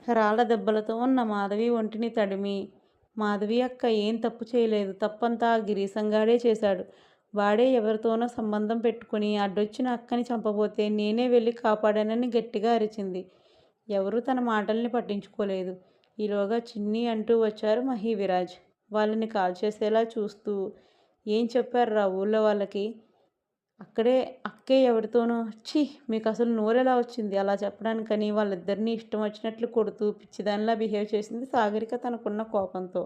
రాళ్ళ దెబ్బలతో ఉన్న మాధవి ఒంటిని తడిమి, మాధవి అక్క ఏం తప్పు చేయలేదు, తప్పంతా ఆ గిరీశంగాడే చేశాడు. వాడే ఎవరితోనో సంబంధం పెట్టుకుని అడ్డొచ్చిన అక్కని చంపబోతే నేనే వెళ్ళి కాపాడానని గట్టిగా అరిచింది. ఎవరూ తన మాటల్ని పట్టించుకోలేదు. ఈలోగా చిన్ని అంటూ వచ్చారు మహి, విరాజ్. వాళ్ళని కాల్చేసేలా చూస్తూ, ఏం చెప్పారు రా ఊళ్ళో వాళ్ళకి? అక్కే ఎవరితోనో? ఛీ, మీకు అసలు నోరెలా వచ్చింది అలా చెప్పడానికని వాళ్ళిద్దరినీ ఇష్టం వచ్చినట్లు కొడుతూ పిచ్చిదానిలా బిహేవ్ చేసింది సాగరిక తనకున్న కోపంతో.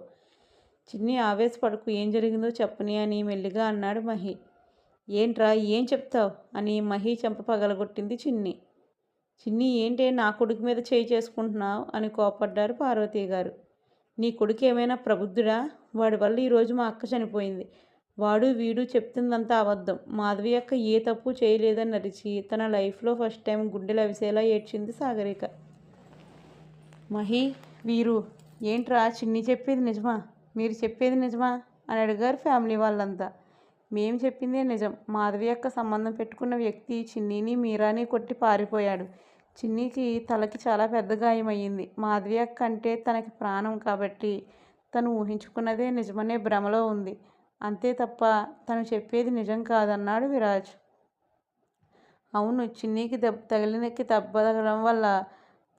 చిన్ని, ఆవేశపడకు, ఏం జరిగిందో చెప్పని అని మెల్లిగా అన్నాడు మహి. ఏంట్రా, ఏం చెప్తావు అని మహి చెంప పగలగొట్టింది చిన్ని. చిన్ని, ఏంటే నా కొడుకు మీద చేయి చేసుకుంటున్నావు అని కోపడ్డారు పార్వతీ గారు. నీ కొడుకు ఏమైనా ప్రబుద్ధుడా? వాడి వల్ల ఈరోజు మా అక్క చనిపోయింది. వాడు వీడు చెప్తుందంతా అబద్ధం. మాధవి అక్క ఏ తప్పు చేయలేదని నరిచి తన లైఫ్లో ఫస్ట్ టైం గుండెలు అవిసేలా ఏడ్చింది సాగరిక. మహి, వీరు, ఏంట్రా చిన్ని చెప్పేది నిజమా? మీరు చెప్పేది నిజమా అని అడిగారు ఫ్యామిలీ వాళ్ళంతా. మేం చెప్పిందే నిజం. మాధవి అక్క సంబంధం పెట్టుకున్న వ్యక్తి చిన్నీని మీరాని కొట్టి పారిపోయాడు. చిన్నీకి తలకి చాలా పెద్ద గాయమయ్యింది. మాధవి అక్క అంటే తనకి ప్రాణం కాబట్టి తను ఊహించుకున్నదే నిజమనే భ్రమలో ఉంది. అంతే తప్ప తను చెప్పేది నిజం కాదన్నాడు విరాజ్. అవును, చిన్నీకి తగిలినకి దెబ్బ తగలడం వల్ల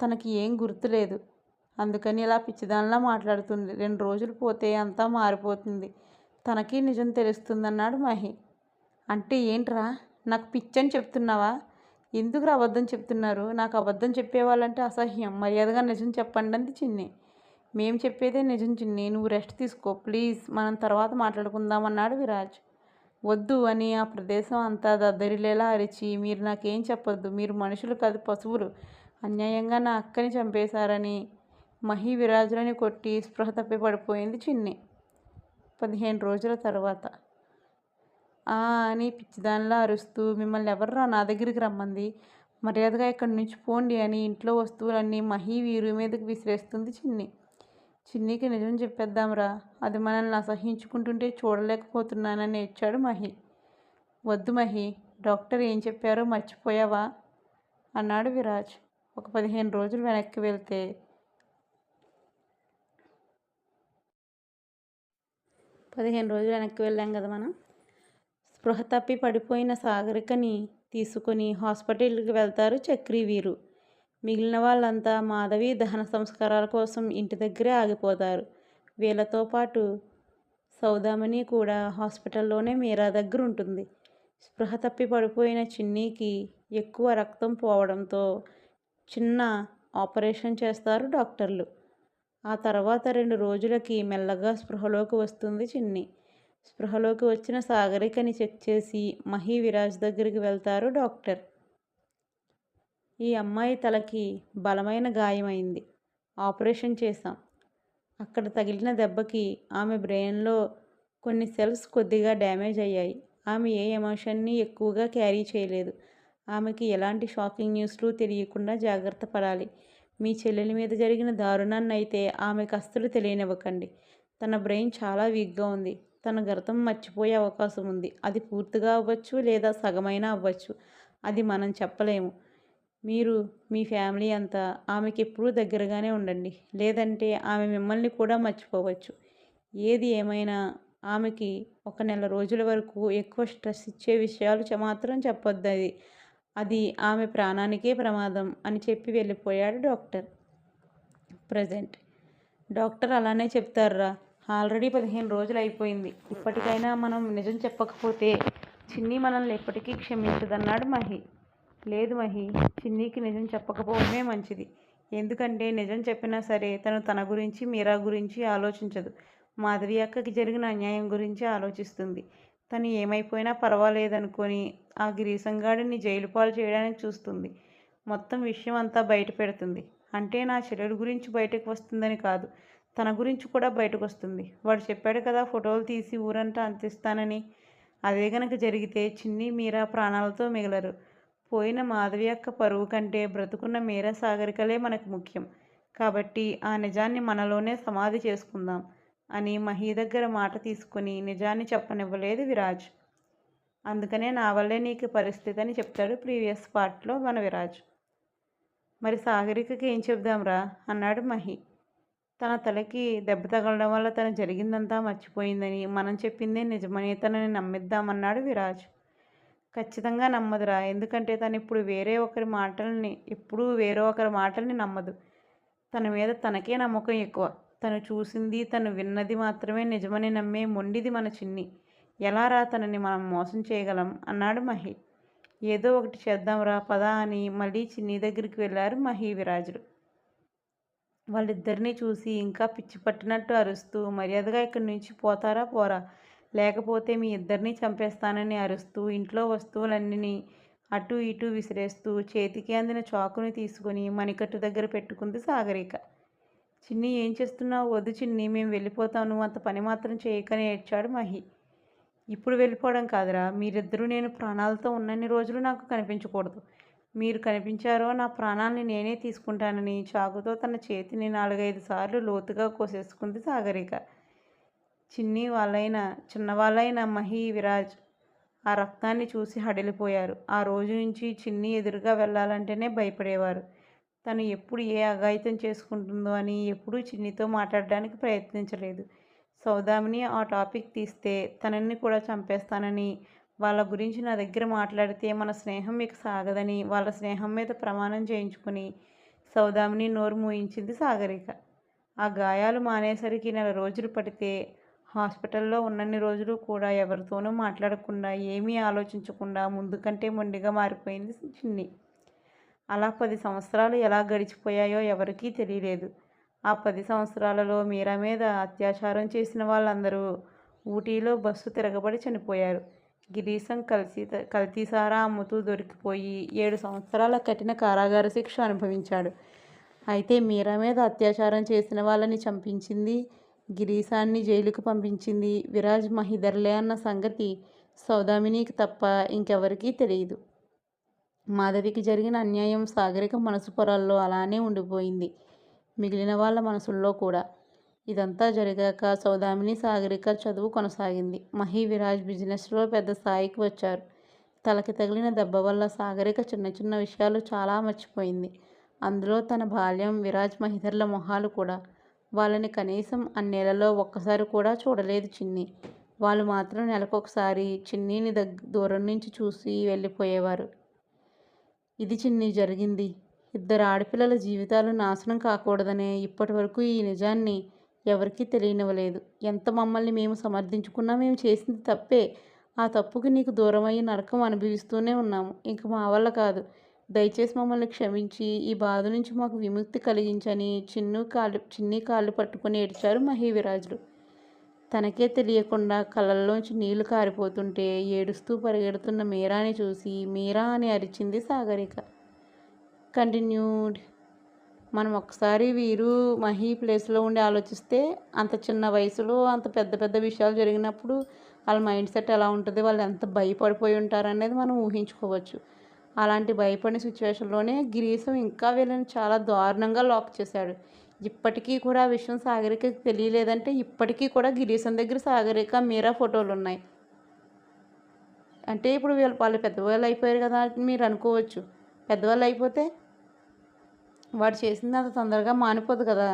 తనకి ఏం గుర్తులేదు. అందుకని ఇలా పిచ్చిదానిలా మాట్లాడుతుంది. 2 రోజులు పోతే అంతా మారిపోతుంది. తనకి నిజం తెలుస్తుందన్నాడు మహి. అంటే ఏంట్రా, నాకు పిచ్చని చెప్తున్నావా? ఎందుకురా అబద్ధం చెప్తున్నారు? నాకు అబద్ధం చెప్పేవాళ్ళంటే అసహ్యం. మర్యాదగా నిజం చెప్పండి అంది చిన్ని. మేం చెప్పేదే నిజం చిన్ని, నువ్వు రెస్ట్ తీసుకో ప్లీజ్, మనం తర్వాత మాట్లాడుకుందాం అన్నాడు విరాజ్. వద్దు అని ఆ ప్రదేశం అంతా దద్దరిల్లేలా అరిచి, మీరు నాకేం చెప్పొద్దు, మీరు మనుషులు కాదు పశువులు, అన్యాయంగా నా అక్కని చంపేశారని మహి విరాజులని కొట్టి స్పృహ తప్పి పడిపోయింది చిన్ని. 15 రోజుల తర్వాత అని పిచ్చిదానిలా అరుస్తూ, మిమ్మల్ని ఎవర్రా నా దగ్గరికి రమ్మంది, మర్యాదగా ఇక్కడి నుంచి పోండి అని ఇంట్లో వస్తువులన్నీ మహి వీరు మీదకి విసిరేస్తుంది చిన్ని. చిన్నికి నిజం చెప్పేద్దాంరా, అది మనల్ని అసహ్యించుకుంటుంటే చూడలేకపోతున్నానని ఏడ్చాడు మహి. వద్దు మహి, డాక్టర్ ఏం చెప్పారో మర్చిపోయావా అన్నాడు విరాజ్. ఒక 15 రోజులు వెనక్కి వెళ్తే 15 రోజులు వెనక్కి వెళ్ళాం కదా మనం. స్పృహ తప్పి పడిపోయిన సాగరికని తీసుకొని హాస్పిటల్కి వెళ్తారు చక్రి వీరు. మిగిలిన వాళ్ళంతా మాధవి దహన సంస్కారాల కోసం ఇంటి దగ్గరే ఆగిపోతారు. వీళ్ళతో పాటు సౌదామణి కూడా హాస్పిటల్లోనే మీరా దగ్గర ఉంటుంది. స్పృహ తప్పి పడిపోయిన చిన్నీకి ఎక్కువ రక్తం పోవడంతో చిన్న ఆపరేషన్ చేస్తారు డాక్టర్లు. ఆ తర్వాత 2 రోజులకి మెల్లగా స్పృహలోకి వస్తుంది చిన్ని. స్పృహలోకి వచ్చిన సాగరికని చెక్ చేసి మహి విరాజ్ దగ్గరికి వెళ్తారు డాక్టర్. ఈ అమ్మాయి తలకి బలమైన గాయమైంది, ఆపరేషన్ చేశాం. అక్కడ తగిలిన దెబ్బకి ఆమె బ్రెయిన్లో కొన్ని సెల్స్ కొద్దిగా డ్యామేజ్ అయ్యాయి. ఆమె ఏ ఎమోషన్ని ఎక్కువగా క్యారీ చేయలేదు. ఆమెకి ఎలాంటి షాకింగ్ న్యూస్లు తెలియకుండా జాగ్రత్త పడాలి. మీ చెల్లెలి మీద జరిగిన దారుణాన్ని అయితే ఆమెకు అస్సలు తెలియనివ్వకండి. తన బ్రెయిన్ చాలా వీక్గా ఉంది. తన గతం మర్చిపోయే అవకాశం ఉంది. అది పూర్తిగా అవ్వచ్చు లేదా సగమైనా అవ్వచ్చు. అది మనం చెప్పలేము. మీరు మీ ఫ్యామిలీ అంతా ఆమెకి ఎప్పుడూ దగ్గరగానే ఉండండి, లేదంటే ఆమె మిమ్మల్ని కూడా మర్చిపోవచ్చు. ఏది ఏమైనా ఆమెకి 1 నెల రోజుల వరకు ఎక్కువ స్ట్రెస్ ఇచ్చే విషయాలు మాత్రం చెప్పొద్దు, అది ఆమె ప్రాణానికే ప్రమాదం అని చెప్పి వెళ్ళిపోయాడు డాక్టర్. ప్రజెంట్ డాక్టర్ అలానే చెప్తారా, ఆల్రెడీ 15 రోజులు అయిపోయింది. ఇప్పటికైనా మనం నిజం చెప్పకపోతే చిన్ని మనల్ని ఎప్పటికీ క్షమించదన్నాడు మహి. లేదు మహి, చిన్నీకి నిజం చెప్పకపోవడమే మంచిది. ఎందుకంటే నిజం చెప్పినా సరే తను తన గురించి మీరా గురించి ఆలోచించదు. మాధవి అక్కకి జరిగిన అన్యాయం గురించి ఆలోచిస్తుంది. తను ఏమైపోయినా పర్వాలేదనుకొని ఆ గిరీశంగాడిని జైలు పాలు చేయడానికి చూస్తుంది. మొత్తం విషయం అంతా బయట పెడుతుంది. అంటే నా చెల్లెలు గురించి బయటకు వస్తుందని కాదు, తన గురించి కూడా బయటకు వస్తుంది. వాడు చెప్పాడు కదా ఫోటోలు తీసి ఊరంతా అంటిస్తానని. అదే గనక జరిగితే చిన్ని మీరా ప్రాణాలతో మిగలరు. పోయిన మాధవి అక్క పరువు కంటే బ్రతుకున్న మీరా సాగరికలే మనకు ముఖ్యం. కాబట్టి ఆ నిజాన్ని మనలోనే సమాధి చేసుకుందాం అని మహి దగ్గర మాట తీసుకుని నిజాన్ని చెప్పనివ్వలేదు విరాజ్. అందుకనే నా వల్లే నీకు పరిస్థితి అని చెప్తాడు ప్రీవియస్ పార్ట్లో మన విరాజ్. మరి సాగరికకి ఏం చెప్దాంరా అన్నాడు మహి. తన తలకి దెబ్బ తగలడం వల్ల తను జరిగిందంతా మర్చిపోయిందని, మనం చెప్పిందే నిజమని తనని నమ్మిద్దామన్నాడు విరాజ్. ఖచ్చితంగా నమ్మదురా, ఎందుకంటే తను ఎప్పుడూ వేరే ఒకరి మాటల్ని నమ్మదు. తన మీద తనకే నమ్మకం ఎక్కువ. తను చూసింది తను విన్నది మాత్రమే నిజమని నమ్మే మొండిది మన చిన్ని. ఎలారా తనని మనం మోసం చేయగలం అన్నాడు మహి. ఏదో ఒకటి చేద్దాంరా పదా అని మళ్ళీ చిన్ని దగ్గరికి వెళ్ళారు మహి విరాజులు. వాళ్ళిద్దరినీ చూసి ఇంకా పిచ్చి పట్టినట్టు అరుస్తూ, మర్యాదగా ఇక్కడి నుంచి పోతారా పోరా, లేకపోతే మీ ఇద్దరినీ చంపేస్తానని అరుస్తూ ఇంట్లో వస్తువులన్నీ అటు ఇటు విసిరేస్తూ చేతికి అందిన చాకుని తీసుకుని మణికట్టు దగ్గర పెట్టుకుంది సాగరిక. చిన్ని ఏం చేస్తున్నావు? వద్దు చిన్ని, మేము వెళ్ళిపోతాం, నువ్వు అంత పని మాత్రం చేయకని ఏడ్చాడు మహి. ఇప్పుడు వెళ్ళిపోవడం కాదురా, మీరిద్దరూ నేను ప్రాణాలతో ఉన్నన్ని రోజులు నాకు కనిపించకూడదు. మీరు కనిపించారో నా ప్రాణాలని నేనే తీసుకుంటానని చాకుతో తన చేతిని 4-5 సార్లు లోతుగా కోసేసుకుంది సాగరిక. చిన్నవాళ్ళైన మహి, విరాజ్ ఆ రక్తాన్ని చూసి హడలిపోయారు. ఆ రోజు నుంచి చిన్ని ఎదురుగా వెళ్ళాలంటేనే భయపడేవారు. తను ఎప్పుడు ఏ అఘాయిత్యం చేసుకుంటుందో అని ఎప్పుడూ చిన్నితో మాట్లాడడానికి ప్రయత్నించలేదు. సౌదామిని ఆ టాపిక్ తీస్తే తనని కూడా చంపేస్తానని, వాళ్ళ గురించి నా దగ్గర మాట్లాడితే మన స్నేహం ఇక సాగదని వాళ్ళ స్నేహం మీద ప్రమాణం చేయించుకుని సౌదామిని నోరు మూయించింది సాగరిక. ఆ గాయాలు మానేసరికి నెల రోజులు పడితే హాస్పిటల్లో ఉన్నన్ని రోజులు కూడా ఎవరితోనూ మాట్లాడకుండా ఏమీ ఆలోచించకుండా ముందు కంటే మొండిగా మారిపోయింది చిన్ని. అలా 10 సంవత్సరాలు ఎలా గడిచిపోయాయో ఎవరికీ తెలియలేదు. ఆ 10 సంవత్సరాలలో మీరా మీద అత్యాచారం చేసిన వాళ్ళందరూ ఊటీలో బస్సు తిరగబడి చనిపోయారు. గిరీశం కల్తీసారా అమ్ముతూ దొరికిపోయి 7 సంవత్సరాల కఠిన కారాగార శిక్ష అనుభవించాడు. అయితే మీరా మీద అత్యాచారం చేసిన వాళ్ళని చంపించింది, గిరీశాన్ని జైలుకు పంపించింది విరాజ్ మహిధర్లే అన్న సంగతి సౌదామినికి తప్ప ఇంకెవరికీ తెలియదు. మాధవికి జరిగిన అన్యాయం సాగరిక మనసు పొరల్లో అలానే ఉండిపోయింది, మిగిలిన వాళ్ళ మనసుల్లో కూడా. ఇదంతా జరిగాక సౌదామిని, సాగరిక చదువు కొనసాగింది. మహి, విరాజ్ బిజినెస్లో పెద్ద స్థాయికి వచ్చారు. తలకి తగిలిన దెబ్బ వల్ల సాగరిక చిన్న చిన్న విషయాలు చాలా మర్చిపోయింది. అందులో తన బాల్యం, విరాజ్ మహిధర్ల మొహాలు కూడా. వాళ్ళని కనీసం అన్నేళ్లలో ఒక్కసారి కూడా చూడలేదు చిన్ని. వాళ్ళు మాత్రం నెలకొకసారి చిన్నీని దూరం నుంచి చూసి వెళ్ళిపోయేవారు. ఇది చిన్ని జరిగింది. 2 ఆడపిల్లల జీవితాలు నాశనం కాకూడదనే ఇప్పటి వరకు ఈ నిజాన్ని ఎవరికీ తెలియనివ్వలేదు. ఎంత మమ్మల్ని మేము సమర్థించుకున్నా మేము చేసింది తప్పే. ఆ తప్పుకి నీకు దూరమయ్యి నరకం అనుభవిస్తూనే ఉన్నాము. ఇంక మా వల్ల కాదు. దయచేసి మమ్మల్ని క్షమించి ఈ బాధ నుంచి మాకు విముక్తి కలిగించని చిన్ని కాళ్ళు పట్టుకుని ఏడ్చారు మహి, విరాజులు. తనకే తెలియకుండా కళ్ళల్లోంచి నీళ్లు కారిపోతుంటే ఏడుస్తూ పరిగెడుతున్న మీరాని చూసి మీరా అని అరిచింది సాగరిక. కంటిన్యూడ్. మనం ఒకసారి వీరు మహి ప్లేస్లో ఉండి ఆలోచిస్తే అంత చిన్న వయసులో అంత పెద్ద పెద్ద విషయాలు జరిగినప్పుడు వాళ్ళ మైండ్ సెట్ ఎలా ఉంటుంది, వాళ్ళు ఎంత భయపడిపోయి ఉంటారనేది మనం ఊహించుకోవచ్చు. అలాంటి భయపడిన సిచ్యువేషన్లోనే గిరీశం ఇంకా వీళ్ళని చాలా దారుణంగా లాక్ చేశాడు. ఇప్పటికీ కూడా ఆ విషయం సాగరికకి తెలియలేదంటే ఇప్పటికీ కూడా గిరీశం దగ్గర సాగరిక, మీరా ఫోటోలు ఉన్నాయి. అంటే ఇప్పుడు వాళ్ళు పెద్దవాళ్ళు అయిపోయారు కదా మీరు అనుకోవచ్చు. పెద్దవాళ్ళు అయిపోతే వాడు చేసింది అంత తొందరగా మానిపోదు కదా.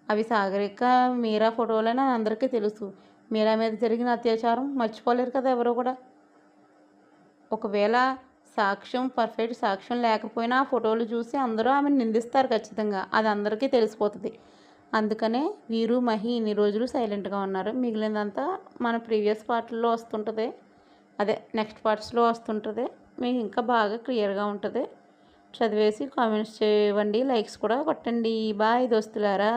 అవి సాగరిక, మీరా ఫోటోలని అందరికీ తెలుసు. మీరా మీద జరిగిన అత్యాచారం మర్చిపోలేరు కదా ఎవరో కూడా. ఒకవేళ పర్ఫెక్ట్ సాక్ష్యం లేకపోయినా ఆ ఫోటోలు చూసి అందరూ ఆమెను నిందిస్తారు ఖచ్చితంగా. అది అందరికీ తెలిసిపోతుంది. అందుకనే వీరు, మహి ఇన్ని రోజులు సైలెంట్గా ఉన్నారు. మిగిలినంతా మన ప్రీవియస్ పార్ట్లో వస్తుంటుంది, అదే నెక్స్ట్ పార్ట్స్లో వస్తుంటుంది. మీకు ఇంకా బాగా క్లియర్గా ఉంటుంది. చదివేసి కామెంట్స్ చేయండి, లైక్స్ కూడా కొట్టండి. బాయ్ దోస్తులారా.